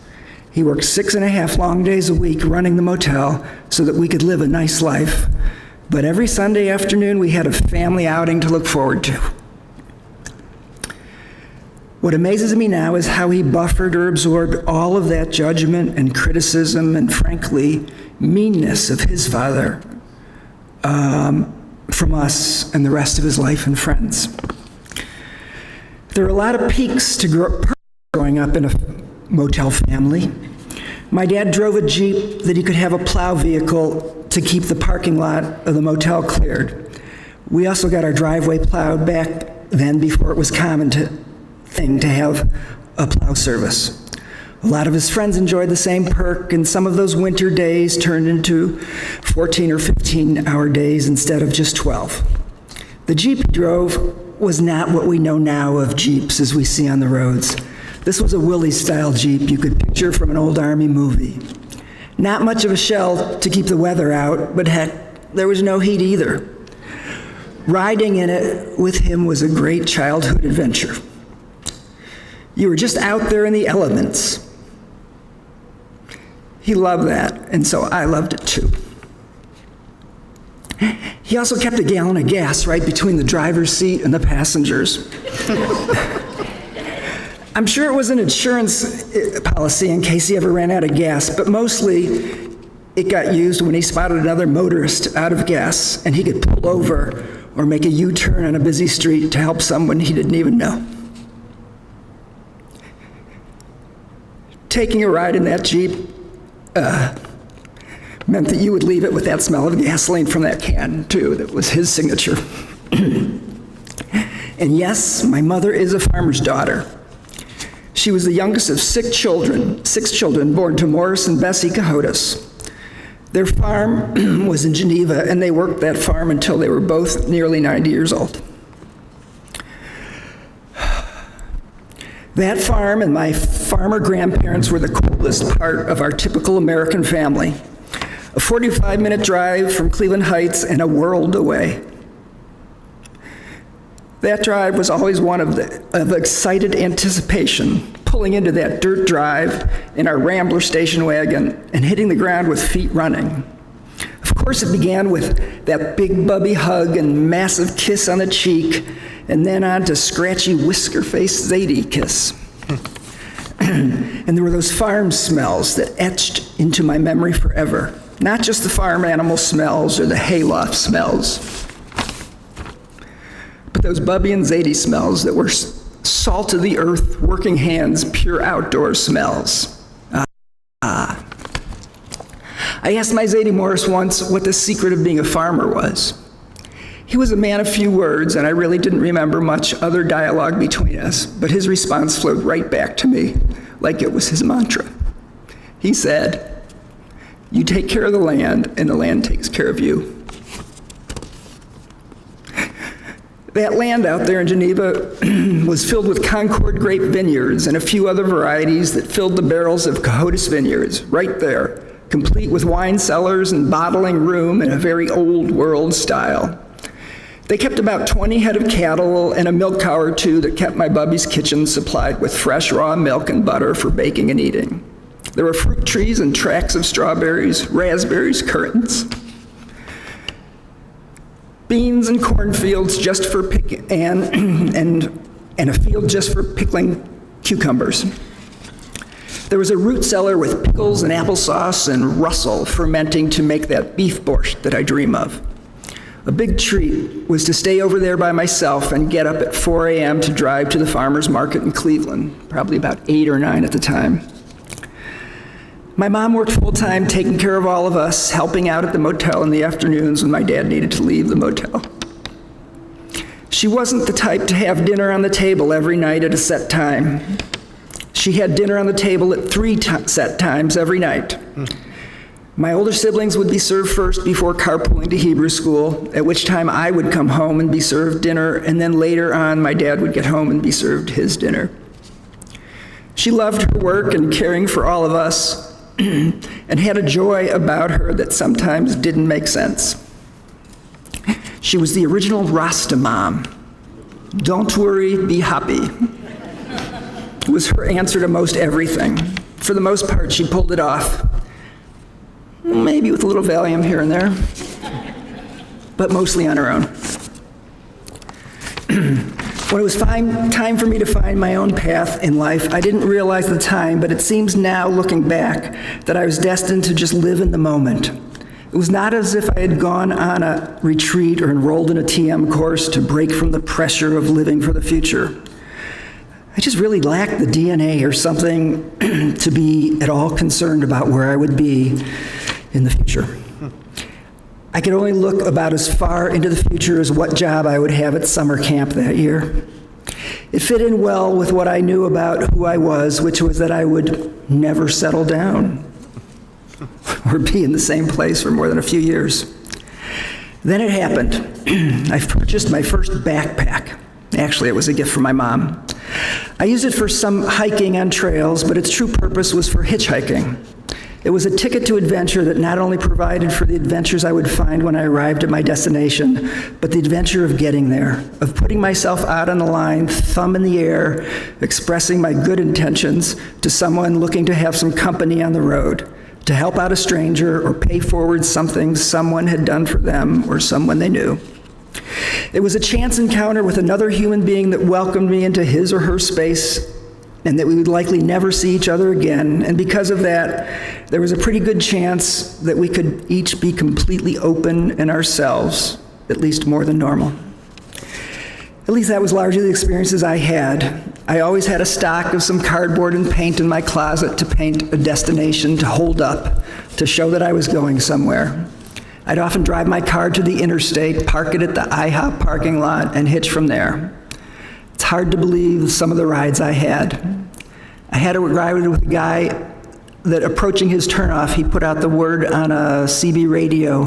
Speaker 13: He worked 6.5 long days a week running the motel so that we could live a nice life. But every Sunday afternoon, we had a family outing to look forward to. What amazes me now is how he buffered or absorbed all of that judgment and criticism and, frankly, meanness of his father from us and the rest of his life and friends. There are a lot of peaks to growing up in a motel family. My dad drove a Jeep that he could have a plow vehicle to keep the parking lot of the motel cleared. We also got our driveway plowed back then before it was common thing to have a plow service. A lot of his friends enjoyed the same perk, and some of those winter days turned into 14 or 15-hour days instead of just 12. The Jeep he drove was not what we know now of Jeeps as we see on the roads. This was a Willys-style Jeep you could picture from an old Army movie. Not much of a shell to keep the weather out, but heck, there was no heat either. Riding in it with him was a great childhood adventure. You were just out there in the elements. He loved that, and so I loved it too. He also kept a gallon of gas right between the driver's seat and the passengers. I'm sure it was an insurance policy in case he ever ran out of gas, but mostly it got used when he spotted another motorist out of gas and he could pull over or make a U-turn on a busy street to help someone he didn't even know. Taking a ride in that Jeep meant that you would leave it with that smell of gasoline from that can, too. That was his signature. And yes, my mother is a farmer's daughter. She was the youngest of six children born to Morris and Bessie Cahotas. Their farm was in Geneva, and they worked that farm until they were both nearly 90 years old. That farm and my farmer grandparents were the coolest part of our typical American family. A 45-minute drive from Cleveland Heights and a world away. That drive was always one of excited anticipation, pulling into that dirt drive in our Rambler station wagon and hitting the ground with feet running. Of course, it began with that big bubby hug and massive kiss on the cheek, and then on to scratchy whisker-faced Zadie kiss. And there were those farm smells that etched into my memory forever. Not just the farm animal smells or the hayloft smells, but those Bubby and Zadie smells that were salt of the earth, working hands, pure outdoor smells. I asked my Zadie Morris once what the secret of being a farmer was. He was a man of few words, and I really didn't remember much other dialogue between us, but his response flowed right back to me like it was his mantra. He said, "You take care of the land, and the land takes care of you." That land out there in Geneva was filled with Concord grape vineyards and a few other varieties that filled the barrels of Cahotas vineyards, right there
Speaker 14: complete with wine cellars and bottling room in a very old world style. They kept about 20 head of cattle and a milk cow or two that kept my bubby's kitchen supplied with fresh raw milk and butter for baking and eating. There were fruit trees and tracts of strawberries, raspberries, currants, beans and cornfields just for picking, and a field just for pickling cucumbers. There was a root cellar with pickles and applesauce and Russell fermenting to make that beef borscht that I dream of. A big treat was to stay over there by myself and get up at 4 a.m. to drive to the farmer's market in Cleveland, probably about 8 or 9 at the time. My mom worked full-time taking care of all of us, helping out at the motel in the afternoons when my dad needed to leave the motel. She wasn't the type to have dinner on the table every night at a set time. She had dinner on the table at 3 set times every night. My older siblings would be served first before carpooling to Hebrew school, at which time I would come home and be served dinner, and then later on my dad would get home and be served his dinner. She loved her work and caring for all of us, and had a joy about her that sometimes didn't make sense. She was the original Rasta mom. Don't worry, be happy. Was her answer to most everything. For the most part, she pulled it off. Maybe with a little Valium here and there, but mostly on her own. When it was time for me to find my own path in life, I didn't realize at the time, but it seems now, looking back, that I was destined to just live in the moment. It was not as if I had gone on a retreat or enrolled in a TM course to break from the pressure of living for the future. I just really lacked the DNA or something to be at all concerned about where I would be in the future. I could only look about as far into the future as what job I would have at summer camp that year. It fit in well with what I knew about who I was, which was that I would never settle down or be in the same place for more than a few years. Then it happened. I purchased my first backpack. Actually, it was a gift from my mom. I used it for some hiking on trails, but its true purpose was for hitchhiking. It was a ticket to adventure that not only provided for the adventures I would find when I arrived at my destination, but the adventure of getting there, of putting myself out on the line, thumb in the air, expressing my good intentions to someone looking to have some company on the road, to help out a stranger or pay forward something someone had done for them or someone they knew. It was a chance encounter with another human being that welcomed me into his or her space and that we would likely never see each other again. And because of that, there was a pretty good chance that we could each be completely open in ourselves, at least more than normal. At least that was largely the experiences I had. I always had a stock of some cardboard and paint in my closet to paint a destination to hold up, to show that I was going somewhere. I'd often drive my car to the interstate, park it at the IHOP parking lot, and hitch from there. It's hard to believe some of the rides I had. I had a ride with a guy that approaching his turnoff, he put out the word on a CB radio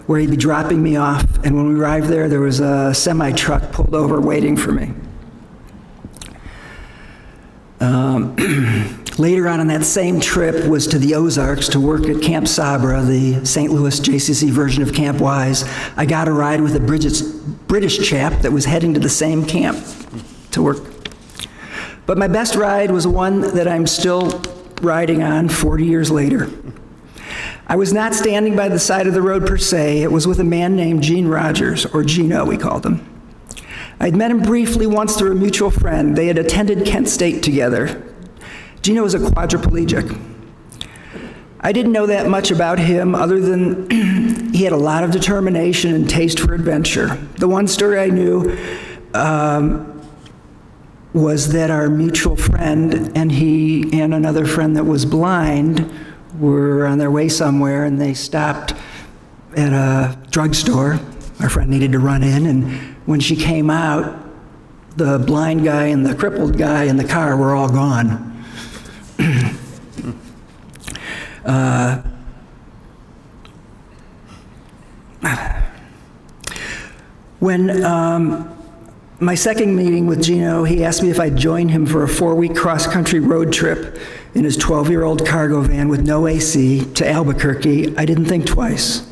Speaker 14: where he'd be dropping me off, and when we arrived there, there was a semi-truck pulled over waiting for me. Later on that same trip was to the Ozarks to work at Camp Sabra, the St. Louis JCC version of Camp Wise. I got a ride with a British chap that was heading to the same camp to work. But my best ride was one that I'm still riding on 40 years later. I was not standing by the side of the road per se. It was with a man named Gene Rogers, or Gino we called him. I'd met him briefly once through a mutual friend. They had attended Kent State together. Gino was a quadriplegic. I didn't know that much about him other than he had a lot of determination and taste for adventure. The one story I knew was that our mutual friend and he and another friend that was blind were on their way somewhere, and they stopped at a drugstore. Our friend needed to run in, and when she came out, the blind guy and the crippled guy in the car were all gone. My second meeting with Gino, he asked me if I'd join him for a 4-week cross-country road trip in his 12-year-old cargo van with no AC to Albuquerque. I didn't think twice.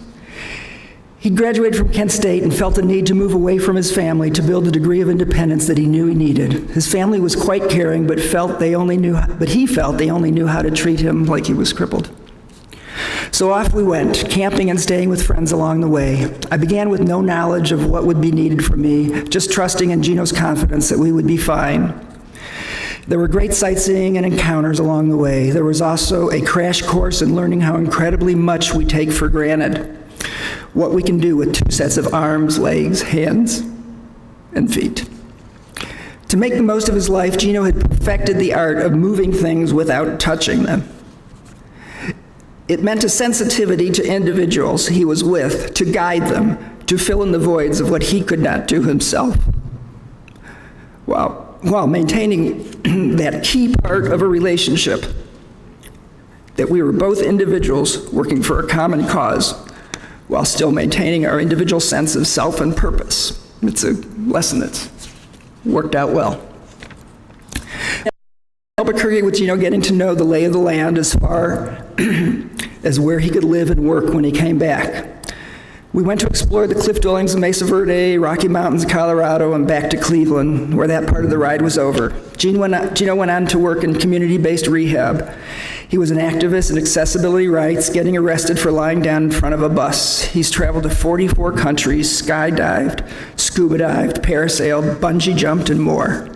Speaker 14: He graduated from Kent State and felt the need to move away from his family to build a degree of independence that he knew he needed. His family was quite caring, but he felt they only knew how to treat him like he was crippled. So off we went, camping and staying with friends along the way. I began with no knowledge of what would be needed from me, just trusting in Gino's confidence that we would be fine. There were great sightseeing and encounters along the way. There was also a crash course in learning how incredibly much we take for granted. What we can do with 2 sets of arms, legs, hands, and feet. To make the most of his life, Gino had perfected the art of moving things without touching them. It meant a sensitivity to individuals he was with, to guide them, to fill in the voids of what he could not do himself, while maintaining that key part of a relationship, that we were both individuals working for a common cause, while still maintaining our individual sense of self and purpose. It's a lesson that's worked out well. Albuquerque with Gino, getting to know the lay of the land as far as where he could live and work when he came back. We went to explore the cliff dwellings of Mesa Verde, Rocky Mountains, Colorado, and back to Cleveland, where that part of the ride was over. Gino went on to work in community-based rehab. He was an activist in accessibility rights, getting arrested for lying down in front of a bus. He's traveled to 44 countries, skydived, scuba dived, parasailed, bungee jumped, and more.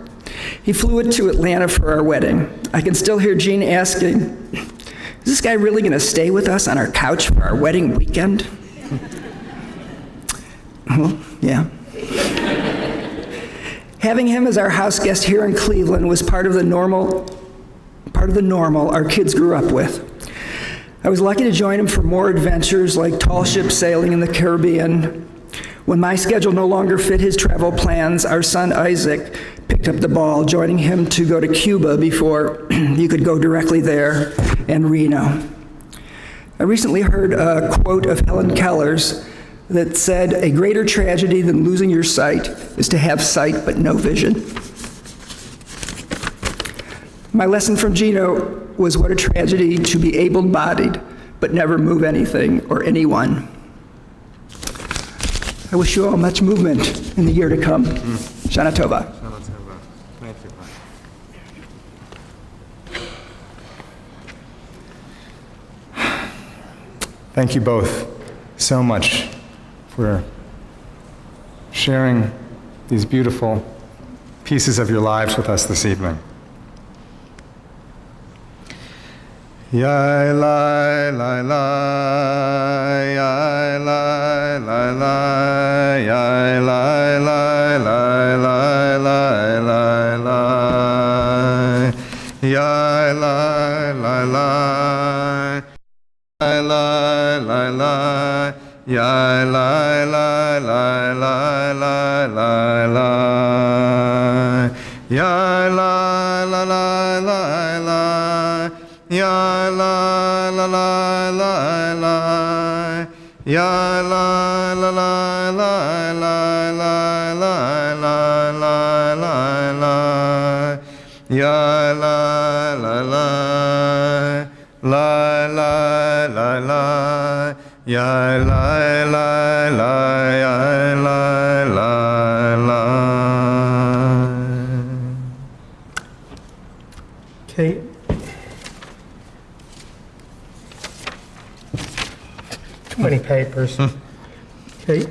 Speaker 14: He flew to Atlanta for our wedding. I can still hear Gene asking, "Is this guy really going to stay with us on our couch for our wedding weekend?" Well, yeah. Having him as our house guest here in Cleveland was part of the normal our kids grew up with. I was lucky to join him for more adventures like tall ship sailing in the Caribbean. When my schedule no longer fit his travel plans, our son Isaac picked up the ball, joining him to go to Cuba before you could go directly there, and Reno. I recently heard a quote of Helen Keller's that said, "A greater tragedy than losing your sight is to have sight but no vision." My lesson from Gino was what a tragedy to be able-bodied but never move anything or anyone. I wish you all much movement in the year to come. Shana Tova.
Speaker 1: Thank you. Thank you both so much for sharing these beautiful pieces of your lives with us this evening. Ya la la la, ya la la la, ya la la la la la la la, ya la la la, ya la la la, ya la la la la la la la, ya la la la la la. Ya la la la la la, ya la la la la la la la la la la la, ya la la la la la la la, ya la la la ya la la la.
Speaker 4: Okay. Too many papers. Okay.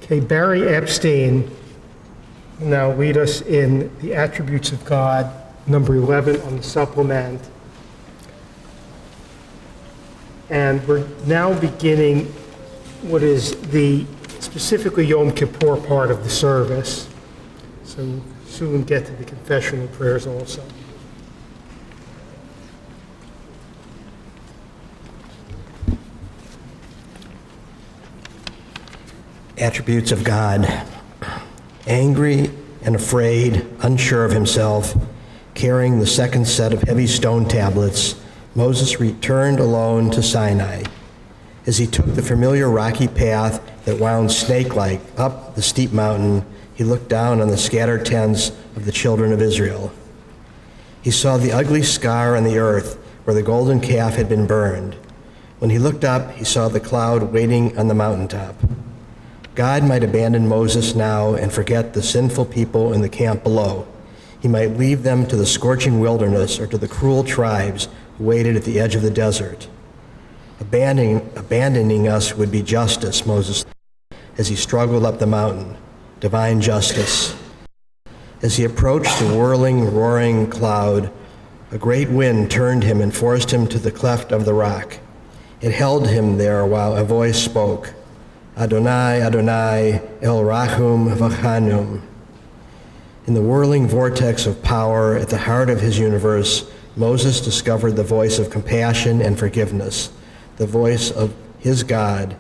Speaker 4: Okay, Barry Epstein will now lead us in the attributes of God, number 11 on the supplement. And we're now beginning what is the specifically Yom Kippur part of the service. So we'll soon get to the confessional prayers also.
Speaker 15: Attributes of God. Angry and afraid, unsure of himself, carrying the second set of heavy stone tablets, Moses returned alone to Sinai. As he took the familiar rocky path, that wound snake-like up the steep mountain, he looked down on the scattered tents of the children of Israel. He saw the ugly scar on the earth where the golden calf had been burned. When he looked up, he saw the cloud waiting on the mountaintop. God might abandon Moses now and forget the sinful people in the camp below. He might leave them to the scorching wilderness or to the cruel tribes who waited at the edge of the desert. Abandoning us would be justice, Moses thought, as he struggled up the mountain, divine justice. As he approached the whirling, roaring cloud, a great wind turned him and forced him to the cleft of the rock. It held him there while a voice spoke, Adonai, Adonai, El Rahum V'Chanum. In the whirling vortex of power at the heart of his universe, Moses discovered the voice of compassion and forgiveness, the voice of his God,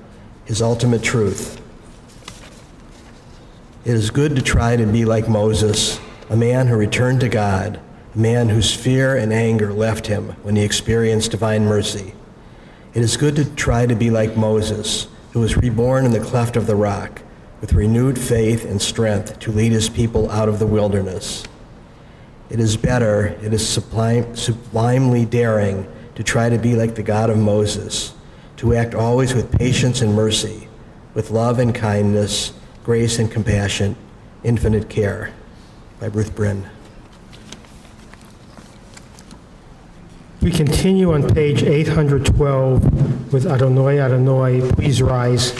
Speaker 15: his ultimate truth. It is good to try to be like Moses, a man who returned to God, a man whose fear and anger left him when he experienced divine mercy. It is good to try to be like Moses, who was reborn in the cleft of the rock, with renewed faith and strength to lead his people out of the wilderness. It is better, it is sublimely daring to try to be like the God of Moses, to act always with patience and mercy, with love and kindness, grace and compassion, infinite care. By Ruth Bryn.
Speaker 4: We continue on page 812 with Adonai, Adonai, please rise.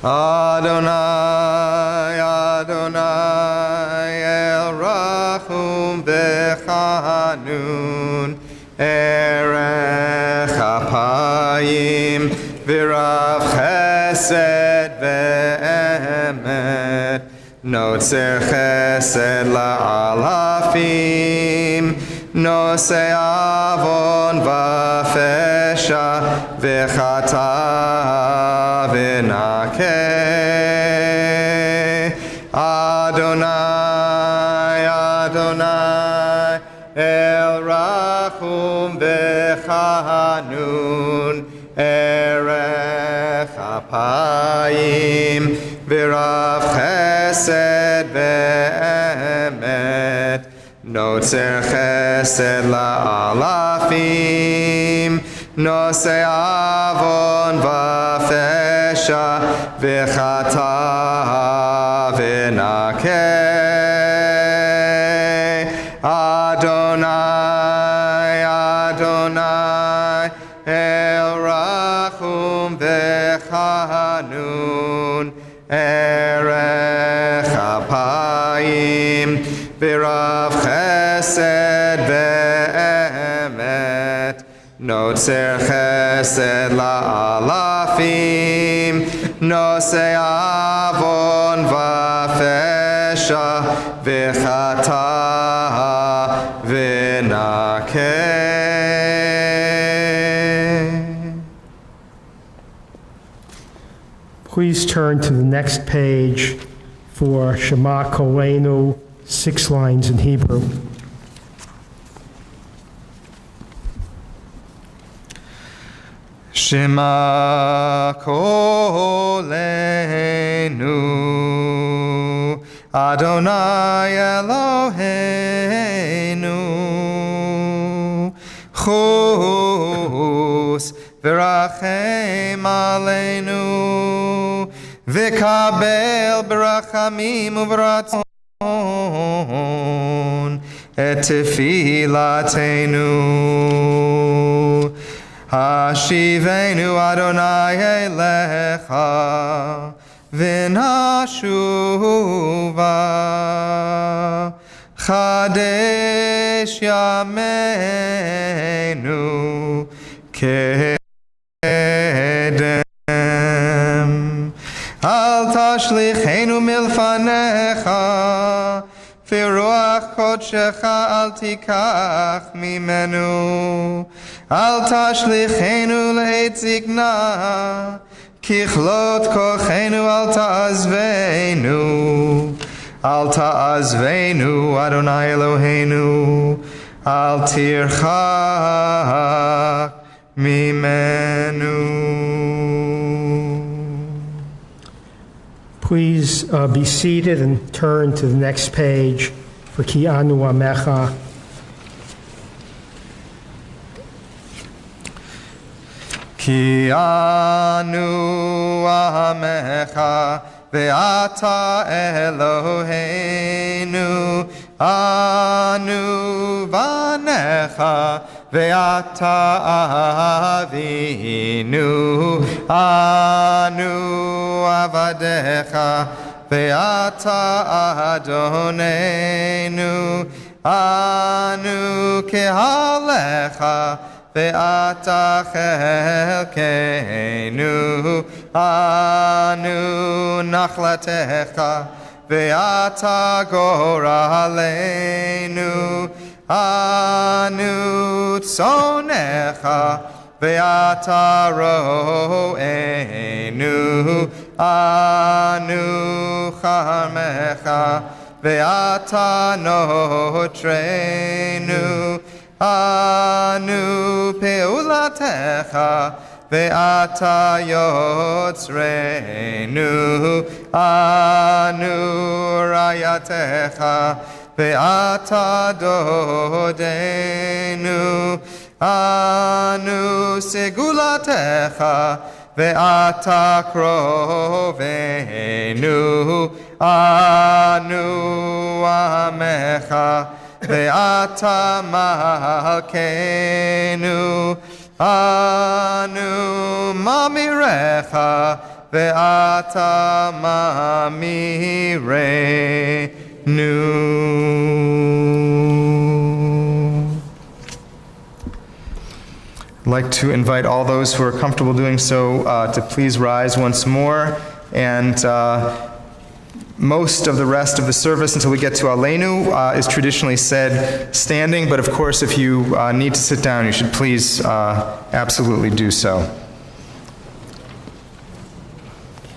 Speaker 1: Adonai, Adonai, El Rahum V'Chanun, Erech Apayim, V'Rav Chesed V'Emet, Notzer Chesed La'alafim, Nosei Avon V'Fesha V'Chata Adonai, Adonai, El Rahum V'Chanun, Erech Apayim, V'Rav Chesed V'Emet, Notzer Chesed La'alafim, Nosei Avon V'Fesha V'Chata V'Nakeh. Adonai, Adonai, El Rahum V'Chanun, Erech Apayim, V'Rav Chesed V'Emet, Notzer Chesed La'alafim, Nosei Avon V'Fesha V'Chata V'Nakeh.
Speaker 4: Please turn to the next page for Shema Kolenu, 6 lines in Hebrew.
Speaker 1: Shema Kolenu, Adonai Eloheinu, Chus v'rachem aleinu, v'kabel b'rachamim u'v'ratzon et tefilatenu. Hashivenu Adonai elecha v'nashuva chadesh yameinu kedem al tashlichenu milfanecha v'ruach kodshecha al tikach mimenu Al tashlichenu le'et zikna, kichlot kochenu al ta'azvenu. Al ta'azvenu, Adonai Eloheinu, al tirchak mimenu.
Speaker 4: Please be seated and turn to the next page for Ki Anu Amecha.
Speaker 1: Ki anu amecha ve'ata Eloheinu, anu vanecha ve'ata avinu, anu avadecha ve'ata Adonenu, anu kehalecha ve'ata chelkeinu, anu nachlatecha ve'ata goraleinu, anu tzonecha ve'ata ro'enu, anu charmecha ve'ata notrenu, anu peulatecha ve'ata yotzrenu, anu rayatecha ve'ata dodenu, anu segulatecha ve'ata krovenu, anu amecha ve'ata malkeinu, anu mamirecha ve'ata mamirenu. I'd like to invite all those who are comfortable doing so to please rise once more, and most of the rest of the service until we get to Aleinu is traditionally said standing, but of course if you need to sit down, you should please absolutely do so.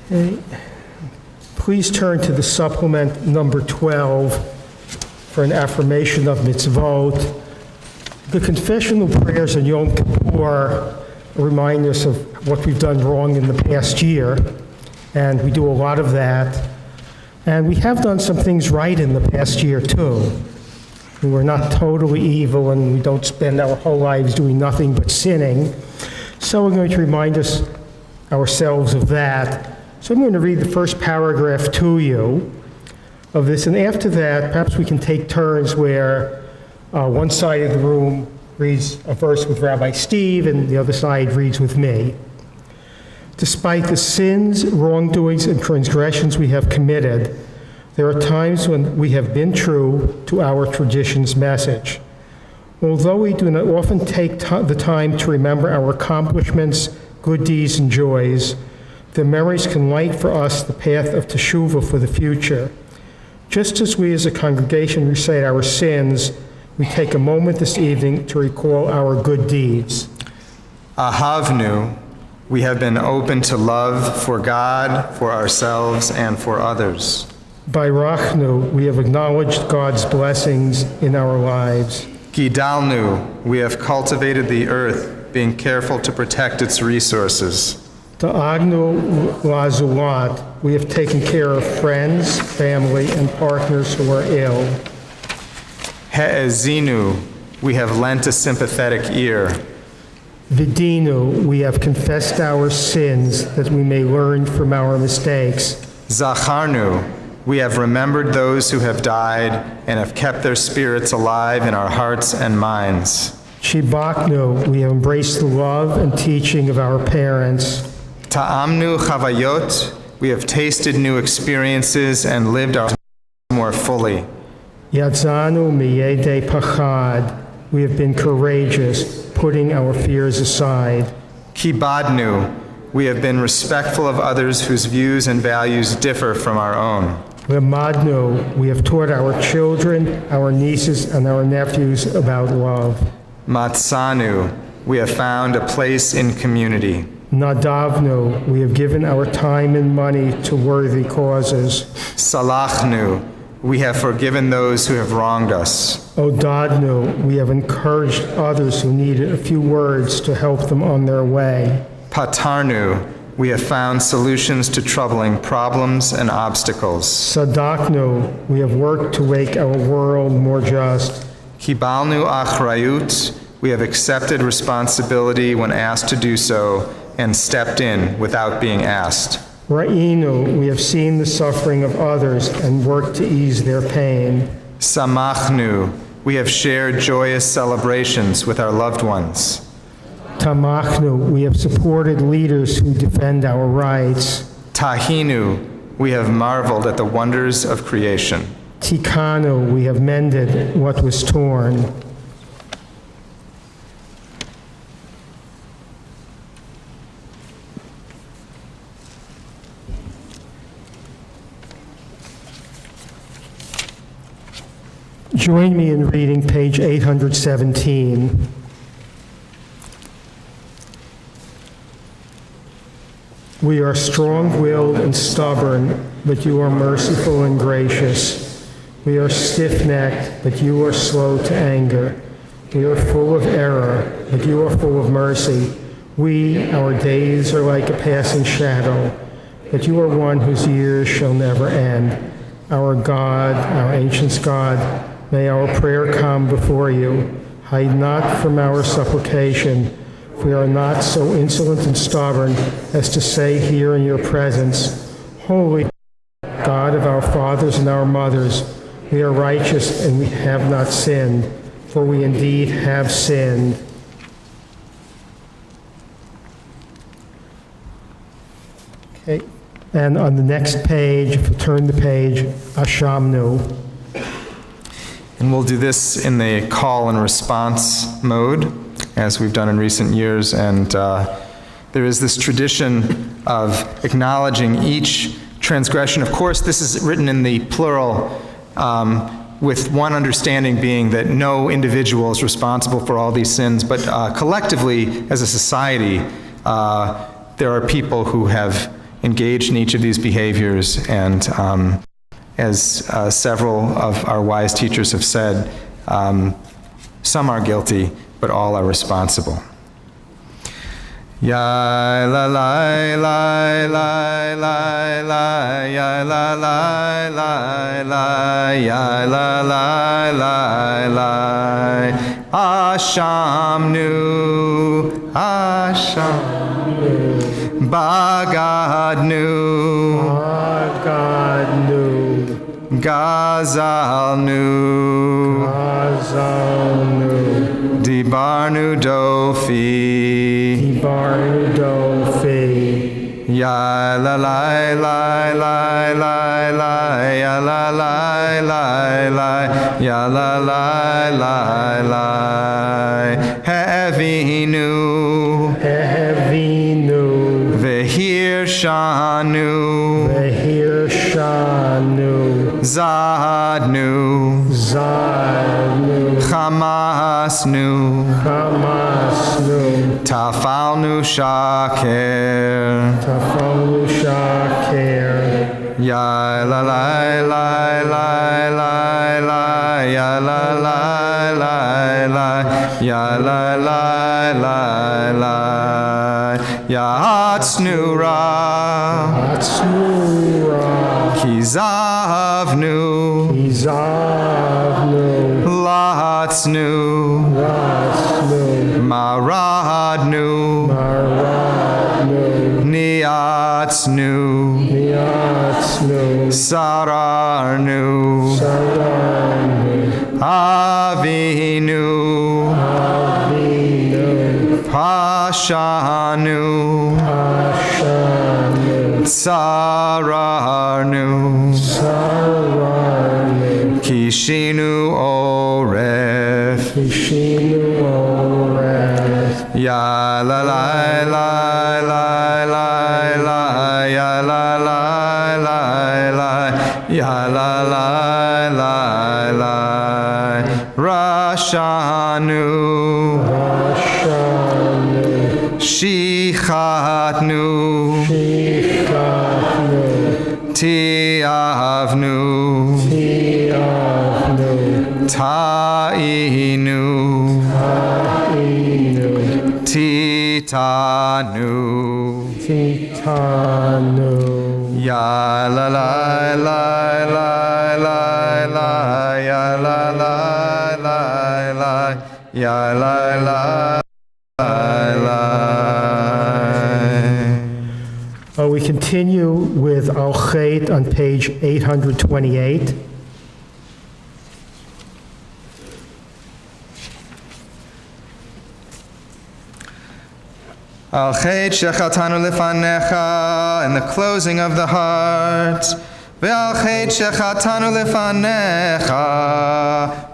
Speaker 4: Okay. Please turn to the supplement number 12 for an affirmation of mitzvot. The confessional prayers in Yom Kippur remind us of what we've done wrong in the past year, and we do a lot of that. And we have done some things right in the past year, too. We're not totally evil, and we don't spend our whole lives doing nothing but sinning. So we're going to remind ourselves of that. So I'm going to read the first paragraph to you of this, and after that, perhaps we can take turns where one side of the room reads a verse with Rabbi Steve, and the other side reads with me. Despite the sins, wrongdoings, and transgressions we have committed, there are times when we have been true to our tradition's message. Although we do not often take the time to remember our accomplishments, good deeds, and joys, the memories can light for us the path of teshuvah for the future. Just as we as a congregation recite our sins, we take a moment this evening to recall our good deeds.
Speaker 1: Ahavnu, we have been open to love for God, for ourselves, and for others.
Speaker 4: By Rachnu, we have acknowledged God's blessings in our lives.
Speaker 1: Gidalnu, we have cultivated the earth, being careful to protect its resources.
Speaker 4: Da'agnu lazulat, we have taken care of friends, family, and partners who are ill.
Speaker 1: He'ezinu, we have lent a sympathetic ear.
Speaker 4: Vidinu, we have confessed our sins that we may learn from our mistakes.
Speaker 1: Zacharnu, we have remembered those who have died and have kept their spirits alive in our hearts and minds.
Speaker 4: Shibaknu, we have embraced the love and teaching of our parents.
Speaker 1: Ta'amnu chavayot, we have tasted new experiences and lived our lives more fully.
Speaker 4: Yatzanu miyede pachad, we have been courageous, putting our fears aside.
Speaker 1: Kibadnu, we have been respectful of others whose views and values differ from our own.
Speaker 4: Lemadnu, we have taught our children, our nieces, and our nephews about love.
Speaker 1: Matsanu, we have found a place in community.
Speaker 4: Nadavnu, we have given our time and money to worthy causes.
Speaker 1: Salachnu, we have forgiven those who have wronged us.
Speaker 4: Odadnu, we have encouraged others who needed a few words to help them on their way.
Speaker 1: Patarnu, we have found solutions to troubling problems and obstacles.
Speaker 4: Sadaknu, we have worked to make our world more just.
Speaker 1: Kibalnu achrayut, we have accepted responsibility when asked to do so and stepped in without being asked.
Speaker 4: Ra'inu, we have seen the suffering of others and worked to ease their pain.
Speaker 1: Samachnu, we have shared joyous celebrations with our loved ones.
Speaker 4: Tamachnu, we have supported leaders who defend our rights.
Speaker 1: Tahinu, we have marveled at the wonders of creation.
Speaker 4: Tikanu, we have mended what was torn. Join me in reading page 817. We are strong-willed and stubborn, but you are merciful and gracious. We are stiff-necked, but you are slow to anger. We are full of error, but you are full of mercy. Our days are like a passing shadow, but you are one whose years shall never end. Our God, our ancient God, may our prayer come before you. Hide not from our supplication. We are not so insolent and stubborn as to say here in your presence, Holy God of our fathers and our mothers, we are righteous and we have not sinned, for we indeed have sinned. Okay, and on the next page, if you turn the page, Ashamnu.
Speaker 1: And we'll do this in the call and response mode, as we've done in recent years. And there is this tradition of acknowledging each transgression. Of course, this is written in the plural, with one understanding being that no individual is responsible for all these sins, but collectively, as a society, there are people who have engaged in each of these behaviors, and as several of our wise teachers have said, some are guilty, but all are responsible. Ya la la la la la la, ya la la la la, ya la la la la. Ashamnu, Ashamnu, Bagadnu,
Speaker 4: Bagadnu,
Speaker 1: Gazalnu,
Speaker 4: Gazalnu,
Speaker 1: Dibarnu Dofi,
Speaker 4: Dibarnu Dofi,
Speaker 1: Ya la la la la la la, ya la la la la, ya la la la la. Hevinu,
Speaker 4: Hevinu,
Speaker 1: Vehir Shanu,
Speaker 4: Vehir Shanu,
Speaker 1: Zadnu,
Speaker 4: Zadnu,
Speaker 1: Chamasnu,
Speaker 4: Chamasnu,
Speaker 1: Tafalnu Shaker,
Speaker 4: Tafalnu Shaker,
Speaker 1: Ya la la la la la la, ya la la la la, ya la la la la, Ya Hatsnura,
Speaker 4: Hatsnura,
Speaker 1: Kizavnu,
Speaker 4: Kizavnu,
Speaker 1: Latsnu,
Speaker 4: Latsnu,
Speaker 1: Maradnu,
Speaker 4: Maradnu,
Speaker 1: Niatsnu,
Speaker 4: Niatsnu,
Speaker 1: Sararnu,
Speaker 4: Sararnu,
Speaker 1: Avinu,
Speaker 4: Avinu,
Speaker 1: Pashanu,
Speaker 4: Ashanu,
Speaker 1: Sararnu,
Speaker 4: Sararnu,
Speaker 1: Kishinu Oref,
Speaker 4: Kishinu Oref,
Speaker 1: Ya la la la la la la, ya la la la la, ya la la la la. Rashanu,
Speaker 4: Rashanu,
Speaker 1: Shichatnu,
Speaker 4: Shichatnu,
Speaker 1: Tiavnu,
Speaker 4: Tiavnu,
Speaker 1: Ta'inu. Titanu.
Speaker 4: Titanu.
Speaker 1: Ya la la la la la la. Ya la la la la. Ya la la la.
Speaker 4: We continue with Al Chait on page 828.
Speaker 1: Al Chet Shechatanu Lefanecha, in the closing of the heart. Ve'al Chet Shechatanu Lefanecha,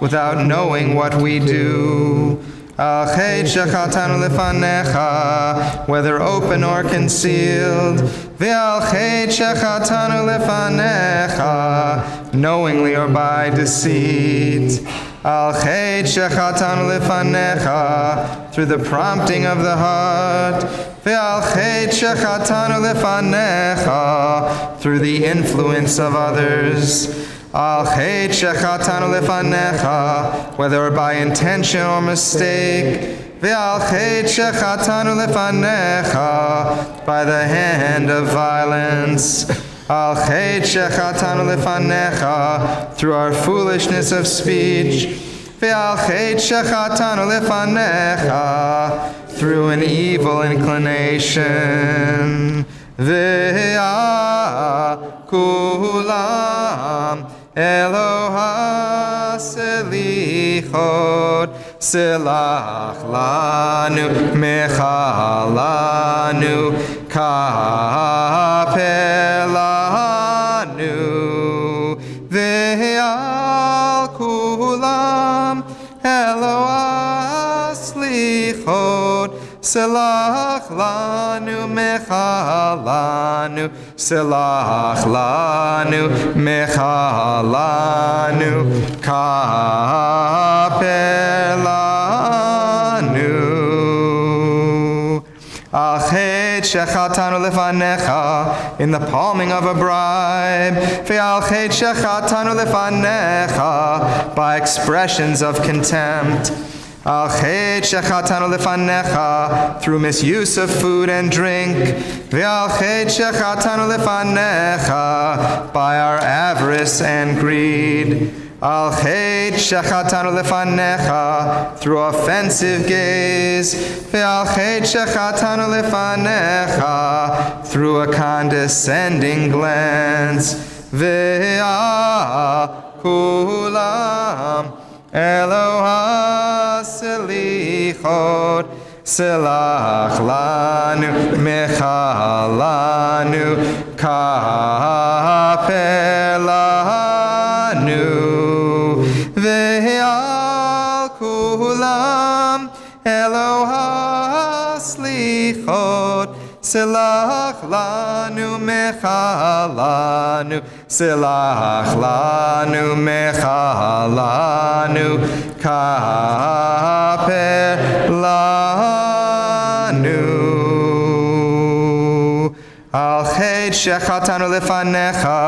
Speaker 1: without knowing what we do. Al Chet Shechatanu Lefanecha, whether open or concealed. Ve'al Chet Shechatanu Lefanecha, knowingly or by deceit. Al Chet Shechatanu Lefanecha, through the prompting of the heart. Ve'al Chet Shechatanu Lefanecha, through the influence of others. Al Chet Shechatanu Lefanecha, whether by intention or mistake. Ve'al Chet Shechatanu Lefanecha, by the hand of violence. Al Chet Shechatanu Lefanecha, through our foolishness of speech. Ve'al Chet Shechatanu Lefanecha, through an evil inclination. Ve'al kulam Eloha selichot, selach lanu mechalanu kapelanu. Ve'al kulam Eloha selichot, selach lanu mechalanu, selach lanu mechalanu kapelanu. Al Chet Shechatanu Lefanecha, in the palming of a bribe. Ve'al Chet Shechatanu Lefanecha, by expressions of contempt. Al Chet Shechatanu Lefanecha, through misuse of food and drink. Ve'al Chet Shechatanu Lefanecha, by our avarice and greed. Al Chet Shechatanu Lefanecha, through offensive gaze. Ve'al Chet Shechatanu Lefanecha, through a condescending glance. Ve'al kulam Eloha selichot, selach lanu mechalanu kapelanu. Ve'al kulam Eloha selichot, selach lanu mechalanu, selach lanu mechalanu kapelanu. Al Chet Shechatanu Lefanecha,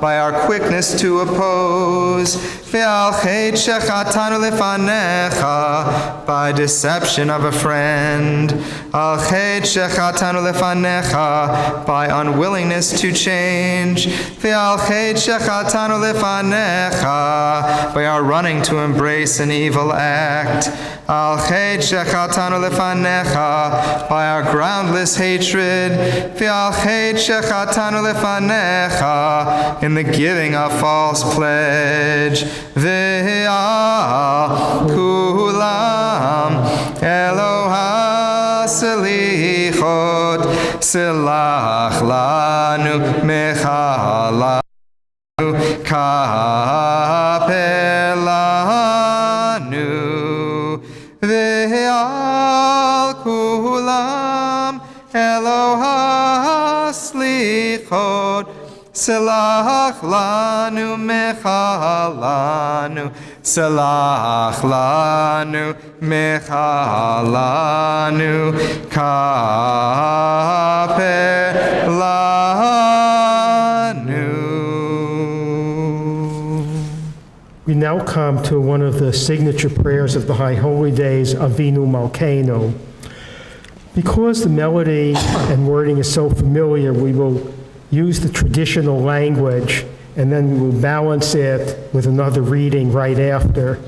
Speaker 1: by our quickness to oppose. Ve'al Chet Shechatanu Lefanecha, by deception of a friend. Al Chet Shechatanu Lefanecha, by unwillingness to change. Ve'al Chet Shechatanu Lefanecha, by our running to embrace an evil act. Al Chet Shechatanu Lefanecha, by our groundless hatred. Ve'al Chet Shechatanu Lefanecha, in the giving of false pledge. Ve'al kulam Eloha selichot, selach lanu mechalanu kapelanu. Ve'al kulam Eloha selichot, selach lanu mechalanu, selach lanu mechalanu kapelanu.
Speaker 4: We now come come to one of the signature prayers of the High Holy Days, Avinu Malkeinu. Because the melody and wording is so familiar, we will use the traditional language, and then we will balance it with another reading right after.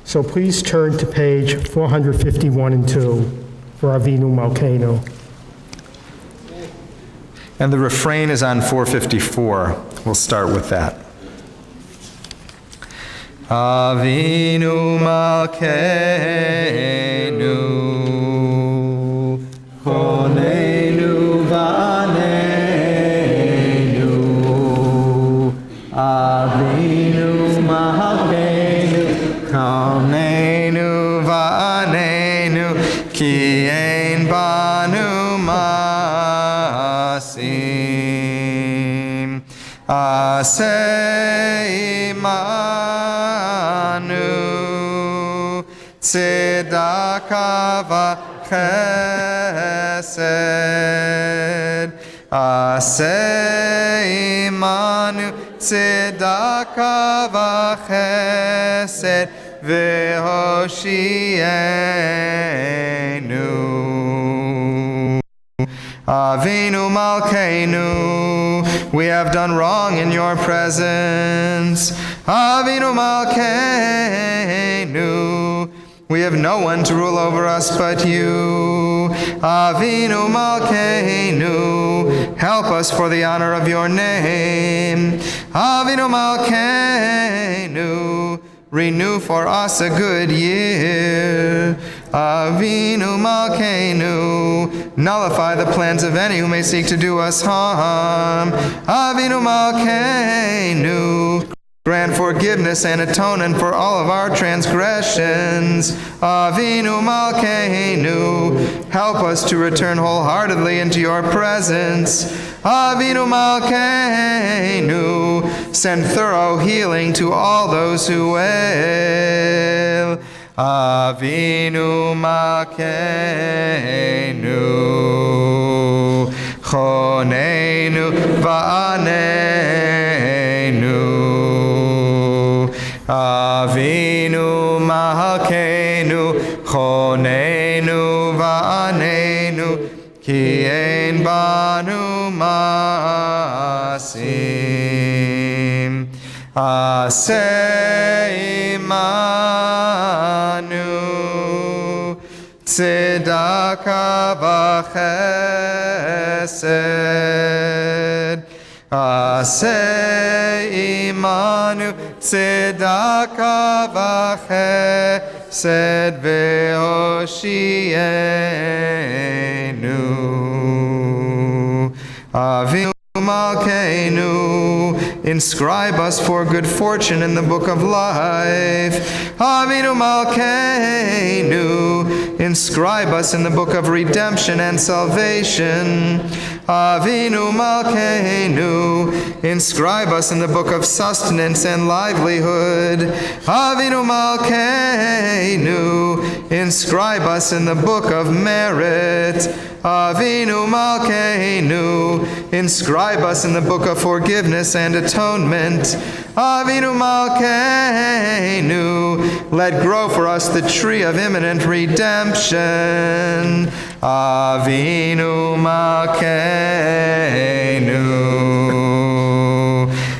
Speaker 4: So please turn to page 451 and 2 for Avinu Malkeinu.
Speaker 1: And the refrain is on 454. We'll start with that. Avinu Malkeinu, Choneinu Vaneinu, Avinu Malkeinu, Choneinu Vaneinu, Ki ein banu masim, Asei imanu, Tzedakah v'chesed, Asei imanu, Tzedakah v'chesed, V'hoshienu. Avinu Malkeinu, we have done wrong in your presence. Avinu Malkeinu, we have no one to rule over us but you. Avinu Malkeinu, help us for the honor of your name. Avinu Malkeinu, renew for us a good year. Avinu Malkeinu, nullify the plans of any who may seek to do us harm. Avinu Malkeinu, grant forgiveness and atonement for all of our transgressions. Avinu Malkeinu, help us to return wholeheartedly into your presence. Avinu Malkeinu, send thorough healing to all those who wail. Avinu Malkeinu, Choneinu Vaneinu. Avinu Malkeinu, Choneinu Vaneinu, Ki ein banu masim, Asei imanu, Tzedakah v'chesed, Asei imanu, Tzedakah v'chesed, V'hoshienu. Avinu Malkeinu, inscribe us for good fortune in the book of life. Avinu Malkeinu, inscribe us in the book of redemption and salvation. Avinu Malkeinu, inscribe us in the book of sustenance and livelihood. Avinu Malkeinu, inscribe us in the book of merit. Avinu Malkeinu, inscribe us in the book of forgiveness and atonement. Avinu Malkeinu, let grow for us the tree of imminent redemption. Avinu Malkeinu,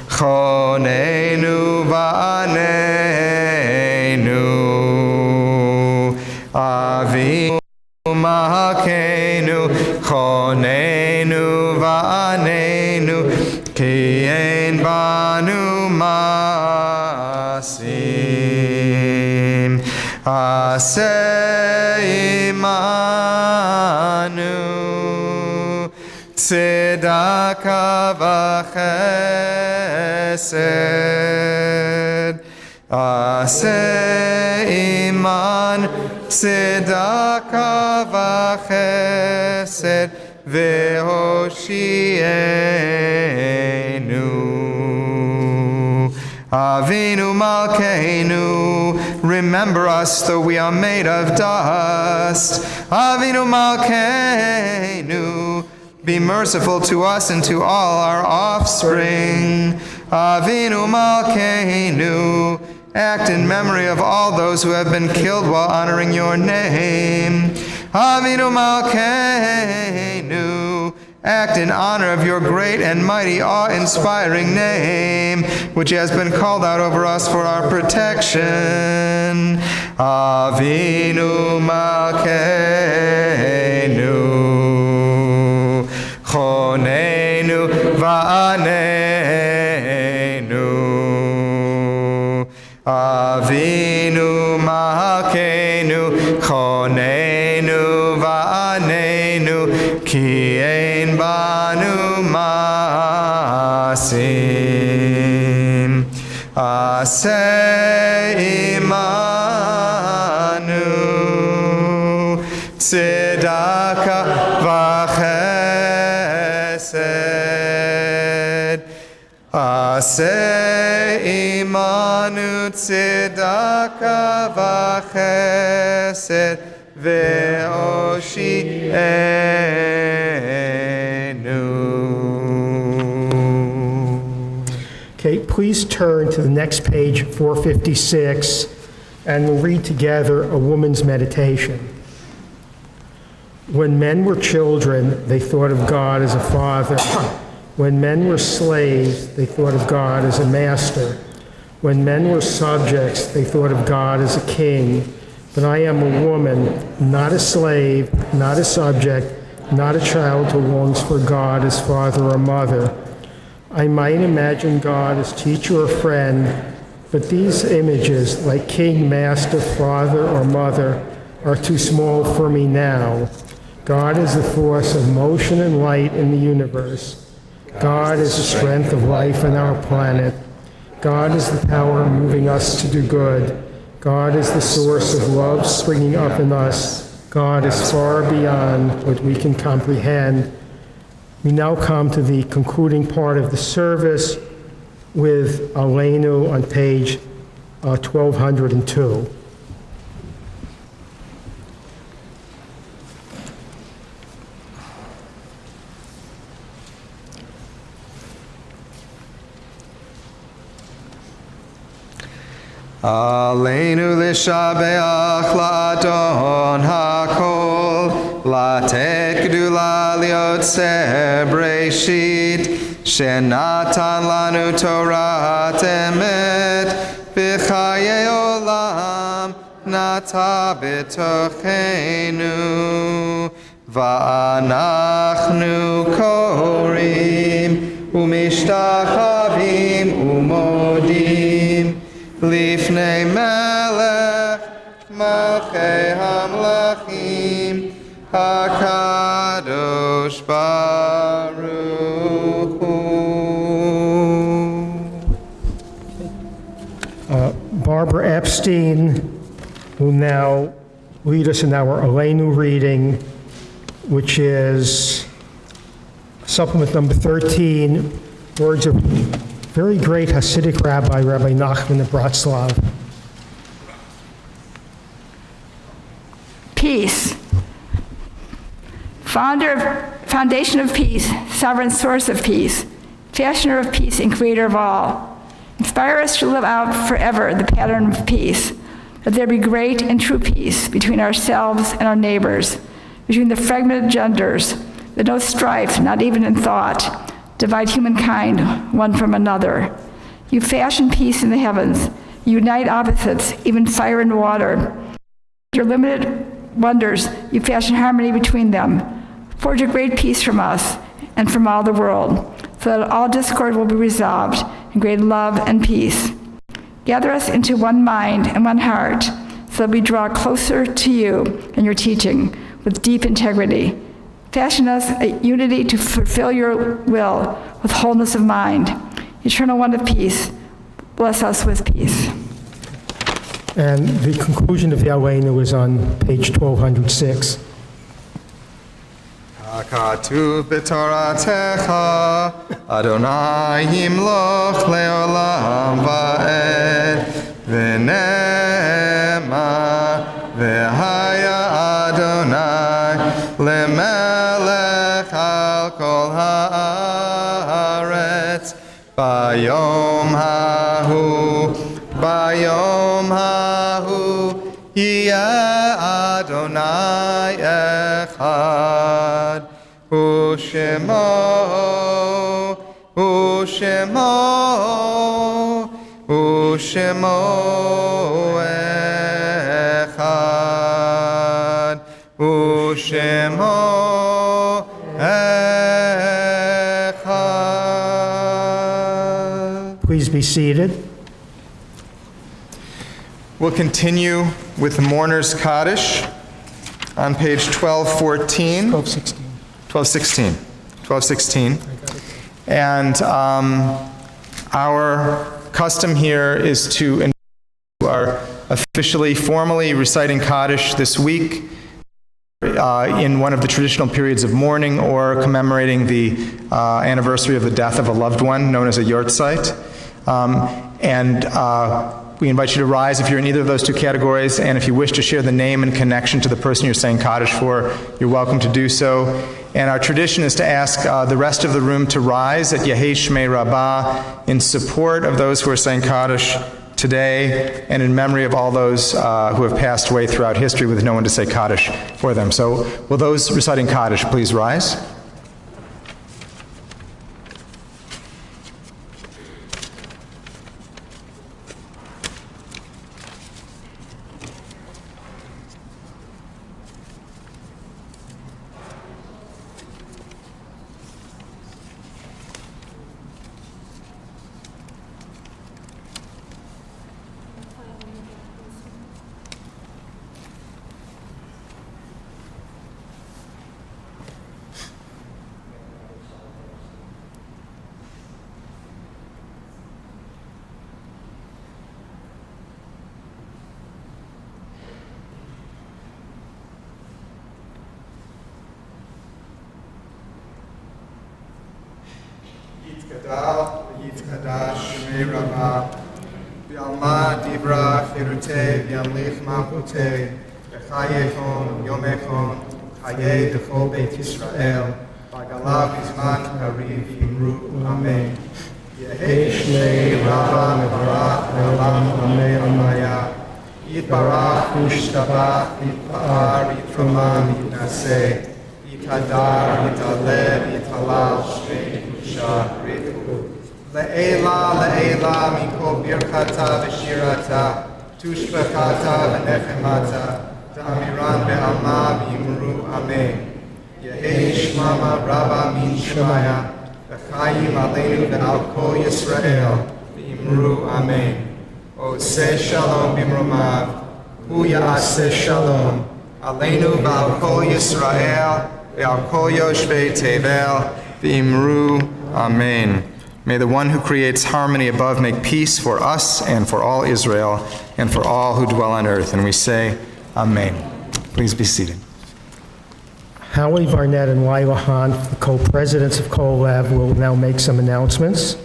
Speaker 1: Choneinu Vaneinu. Avinu Malkeinu, Choneinu Vaneinu, Ki ein banu masim, Asei imanu, Tzedakah v'chesed, Asei imanu, Tzedakah v'chesed, V'hoshienu. Avinu Malkeinu, remember us though we are made of dust. Avinu Malkeinu, be merciful to us and to all our offspring. Avinu Malkeinu, Act in memory of all those who have been killed while honoring your name. Avinu Malkeinu. Act in honor of your great and mighty, awe-inspiring name, which has been called out over us for our protection. Avinu Malkeinu, Choneinu Va'aneinu. Avinu Malkeinu, Choneinu Va'aneinu, Ki ein banu masim. Aseh imanu tzedaka v'chesed. Aseh imanu tzedaka v'chesed ve'oshi'enu.
Speaker 4: Okay, please turn to the next page, 456, and we'll read together a woman's meditation. When men were children, they thought of God as a father. When men were slaves, they thought of God as a master. When men were subjects, they thought of God as a king. But I am a woman, not a slave, not a subject, not a child who longs for God as father or mother. I might imagine God as teacher or friend, but these images, like king, master, father, or mother, are too small for me now. God is the force of motion and light in the universe. God is the strength of life on our planet. God is the power moving us to do good. God is the source of love springing up in us. God is far beyond what we can comprehend. We now come to the concluding part of the service with Aleinu on page 1202.
Speaker 1: Aleinu lishabeach la'adon ha'kol, latet gedula liotzer breshit, shenatan lanu torat emet, v'chaye olam nata b'tochenu, va'anachnu korim, umishtachavim umodim, Lifnei melech malchei hamlachim hakadosh baruch hu.
Speaker 4: Barbara Epstein will now lead us in our Aleinu reading, which is supplement number 13, words of very great Hasidic Rabbi Nachman of Bratslav.
Speaker 16: Peace. Foundation of peace, sovereign source of peace, fashioner of peace and creator of all. Inspire us to live out forever the pattern of peace, that there be great and true peace between ourselves and our neighbors, between the fragmented genders, that no strife, not even in thought, divide humankind one from another. You fashion peace in the heavens. You unite opposites, even fire and water. Your limited wonders, you fashion harmony between them. Forge a great peace from us and from all the world, so that all discord will be resolved in great love and peace. Gather us into one mind and one heart, so that we draw closer to you and your teaching with deep integrity. Fashion us a unity to fulfill your will with wholeness of mind. Eternal one of peace, bless us with peace.
Speaker 4: And the conclusion of the Aleinu is on page 1206.
Speaker 1: Hakatuv b'toratecha, Adonai yimloch leolam va'ed, v'nema v'haya Adonai lemelech al kol haaretz, bayom hahu bayom hahu yeh Adonai echad u'shemo echad u'shemo echad.
Speaker 4: Please be seated.
Speaker 1: We'll continue with the Mourner's Kaddish on page 1214. 1216. And our custom here is to are officially, formally reciting Kaddish this week in one of the traditional periods of mourning or commemorating the anniversary of the death of a loved one, known as a yortzeit. We invite you to rise if you're in either of those two categories, and if you wish to share the name and connection to the person you're saying Kaddish for, you're welcome to do so. And our tradition is to ask the rest of the room to rise at Yehei Shmei Rabbah in support of those who are saying Kaddish today and in memory of all those who have passed away throughout history with no one to say Kaddish for them. So will those reciting Kaddish please rise? Yitzchadash Shmei Rabbah V'alma Divra Chirutei V'yamlich Malchutei V'chayechon Yomechon Chayei D'chol Beit Yisrael V'agalav Bizman Kariv Yimru Amen Yehei Shmei Rabbah Mevarach V'olam Amei Amaya Yitbarach Yishtabach Yitpa'ar Yitromam Yitnaseh Yitadar Yitaled Yitalal Shmei Le'ela, le'ela, mikol birchata v'shirata, tushbechata v'nechemata, ta'amiran be'alma v'yimru amen. Yehei shmama rabba min shemaya, v'chayim aleinu ve'al kol Yisrael, v'yimru amen. Oseh shalom b'mromav, hu ya'aseh shalom, aleinu ve'al kol Yisrael, ve'al kol yoshvei tevel, v'yimru amen. May the one who creates harmony above make peace for us and for all Israel and for all who dwell on earth. And we say, Amen. Please be seated.
Speaker 4: Howie Barnett and Lila Hahn, the co-presidents of Kol Lev, will now make some announcements.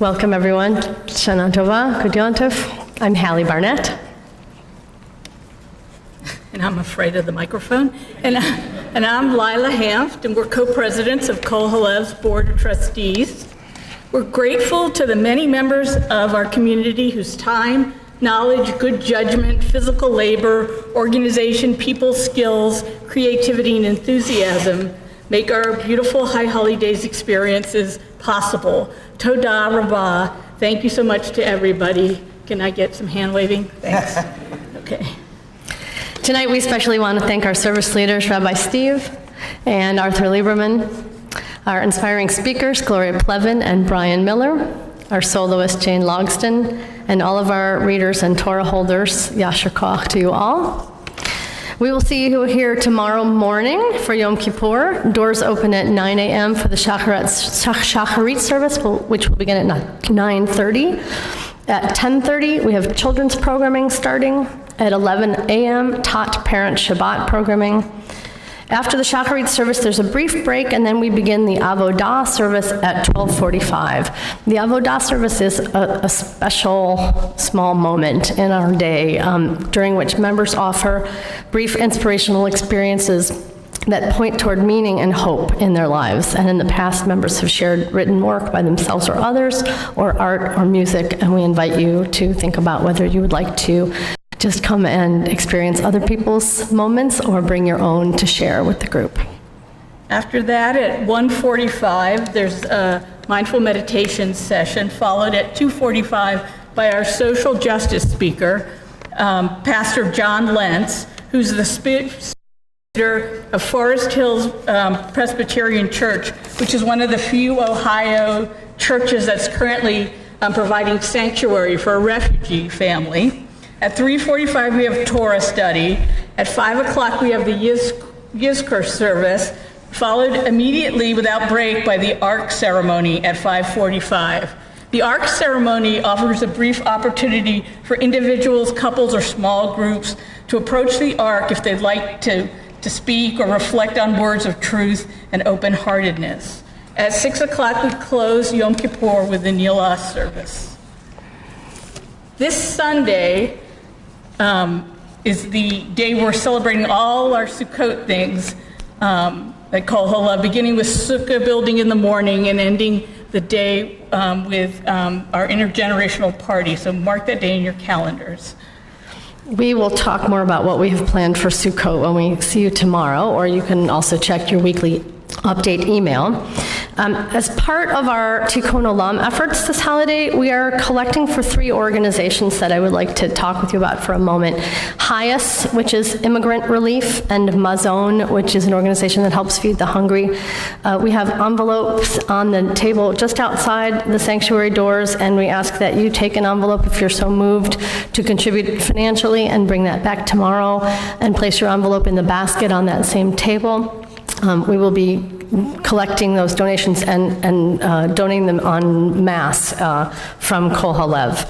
Speaker 17: Welcome, everyone. Shana Tova, Good Yom Tov. I'm Hallie Barnett.
Speaker 18: And I'm afraid of the microphone. And I'm Lila Hanft, and we're co-presidents of Kol Halev's Board of Trustees. We're grateful to the many members of our community whose time, knowledge, good judgment, physical labor, organization, people skills, creativity, and enthusiasm make our beautiful High Holidays experiences possible. Toda Rabbah. Thank you so much to everybody. Can I get some hand waving? Thanks. Okay.
Speaker 17: Tonight, we especially want to thank our service leaders, Rabbi Steve and Arthur Lieberman, our inspiring speakers, Gloria Plevin and Brian Miller, our soloist, Jane Logston, and all of our readers and Torah holders. Yasher Koach to you all. We will see you here tomorrow morning for Yom Kippur. Doors open at 9 a.m. for the Shacharit service, which will begin at 9:30. At 10:30, we have children's programming starting. At 11 a.m., Tot Parent Shabbat programming. After the Shacharit service, there's a brief break, and then we begin the Avodah service at 12:45. The Avodah service is a special small moment in our day during which members offer brief inspirational experiences that point toward meaning and hope in their lives. And in the past, members have shared written work by themselves or others, or art or music, and we invite you to think about whether you would like to just come and experience other people's moments or bring your own to share with the group.
Speaker 18: After that, at 1:45, there's a mindful meditation session, followed at 2:45 by our social justice speaker, Pastor John Lentz, who's the of Forest Hills Presbyterian Church, which is one of the few Ohio churches that's currently providing sanctuary for a refugee family. At 3:45, we have Torah study. At 5 o'clock, we have the Yizkor service, followed immediately without break by the Ark ceremony at 5:45. The Ark ceremony offers a brief opportunity for individuals, couples, or small groups to approach the Ark if they'd like to speak or reflect on words of truth and open-heartedness. At 6 o'clock, we close Yom Kippur with the Nilah service. This Sunday is the day we're celebrating all our Sukkot things at Kol Halev, beginning with Sukkah building in the morning and ending the day with our intergenerational party. So mark that day in your calendars.
Speaker 17: We will talk more about what we have planned for Sukkot when we see you tomorrow, or you can also check your weekly update email. As part of our Tikkun Olam efforts this holiday, we are collecting for 3 organizations that I would like to talk with you about for a moment. HIAS, which is Immigrant Relief, and Mazon, which is an organization that helps feed the hungry. We have envelopes on the table just outside the sanctuary doors, and we ask that you take an envelope if you're so moved to contribute financially and bring that back tomorrow and place your envelope in the basket on that same table. We will be collecting those donations and donating them en masse from Kol Halev.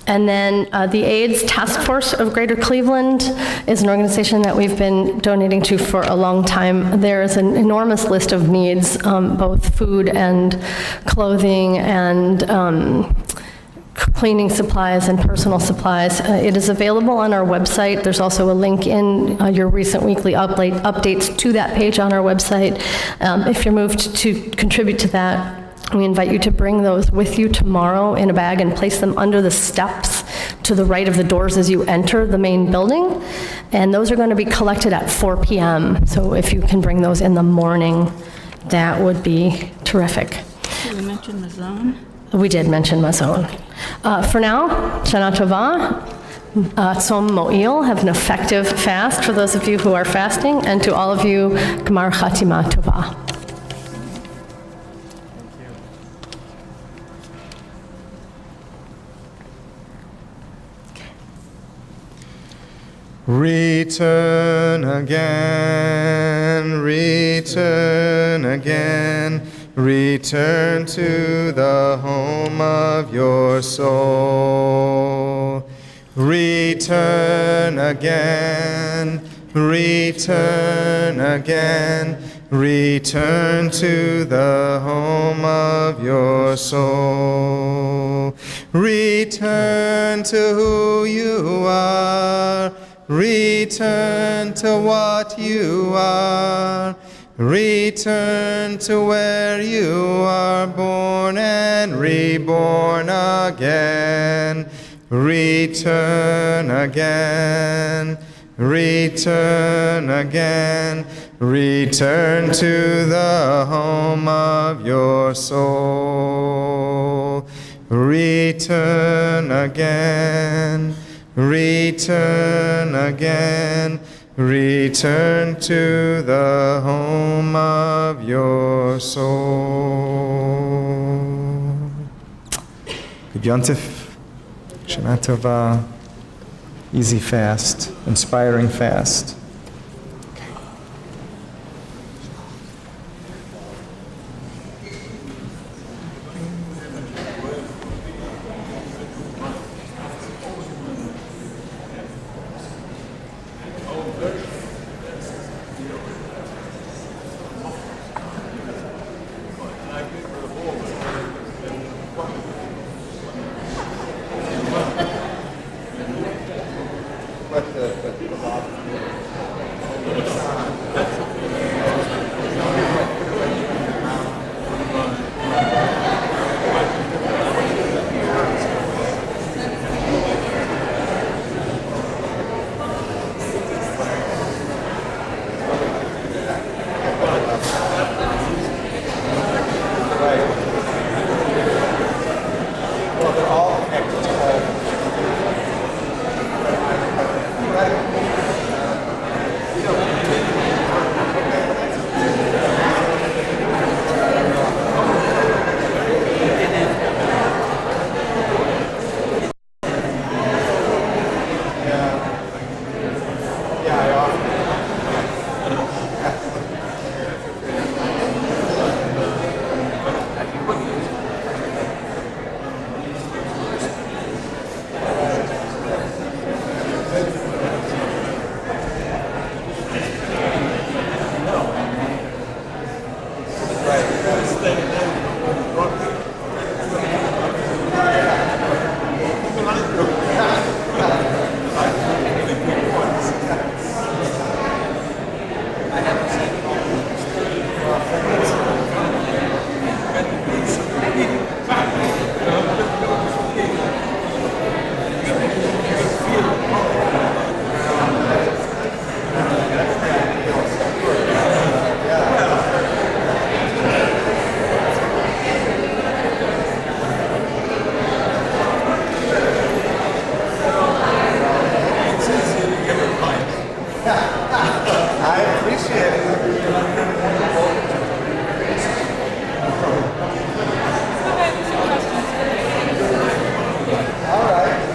Speaker 17: And then the AIDS Task Force of Greater Cleveland is an organization that we've been donating to for a long time. There is an enormous list of needs, both food and clothing and cleaning supplies and personal supplies. It is available on our website. There's also a link in your recent weekly updates to that page on our website. If you're moved to contribute to that, we invite you to bring those with you tomorrow in a bag and place them under the steps to the right of the doors as you enter the main building. And those are going to be collected at 4 p.m. So if you can bring those in the morning, that would be terrific.
Speaker 18: Did we mention the zone?
Speaker 17: We did mention Mazon. For now, Shana Tova, Tzom Mo'il, have an effective fast for those of you who are fasting, and to all of you, Gmar Chatima Tova.
Speaker 1: Return again, return again. Return to the home of your soul. Return again, return again. Return to the home of your soul. Return to who you are. Return to what you are. Return to where you are born and reborn again. Return again. Return again. Return to the home of your soul. Return again. Return again. Return to the home of your soul. Good Yontif, Shana Tova, easy fast, inspiring fast. I appreciate it. All right.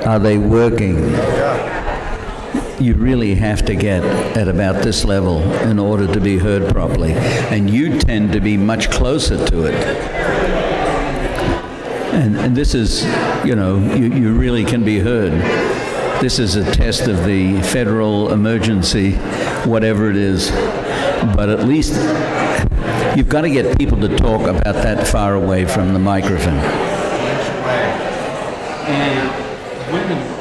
Speaker 19: Are they working? You really have to get at about this level in order to be heard properly. And you tend to be much closer to it. And this is, you know, you really can be heard. This is a test of the federal emergency, whatever it is. But at least you've got to get people to talk about that far away from the microphone.
Speaker 10: And women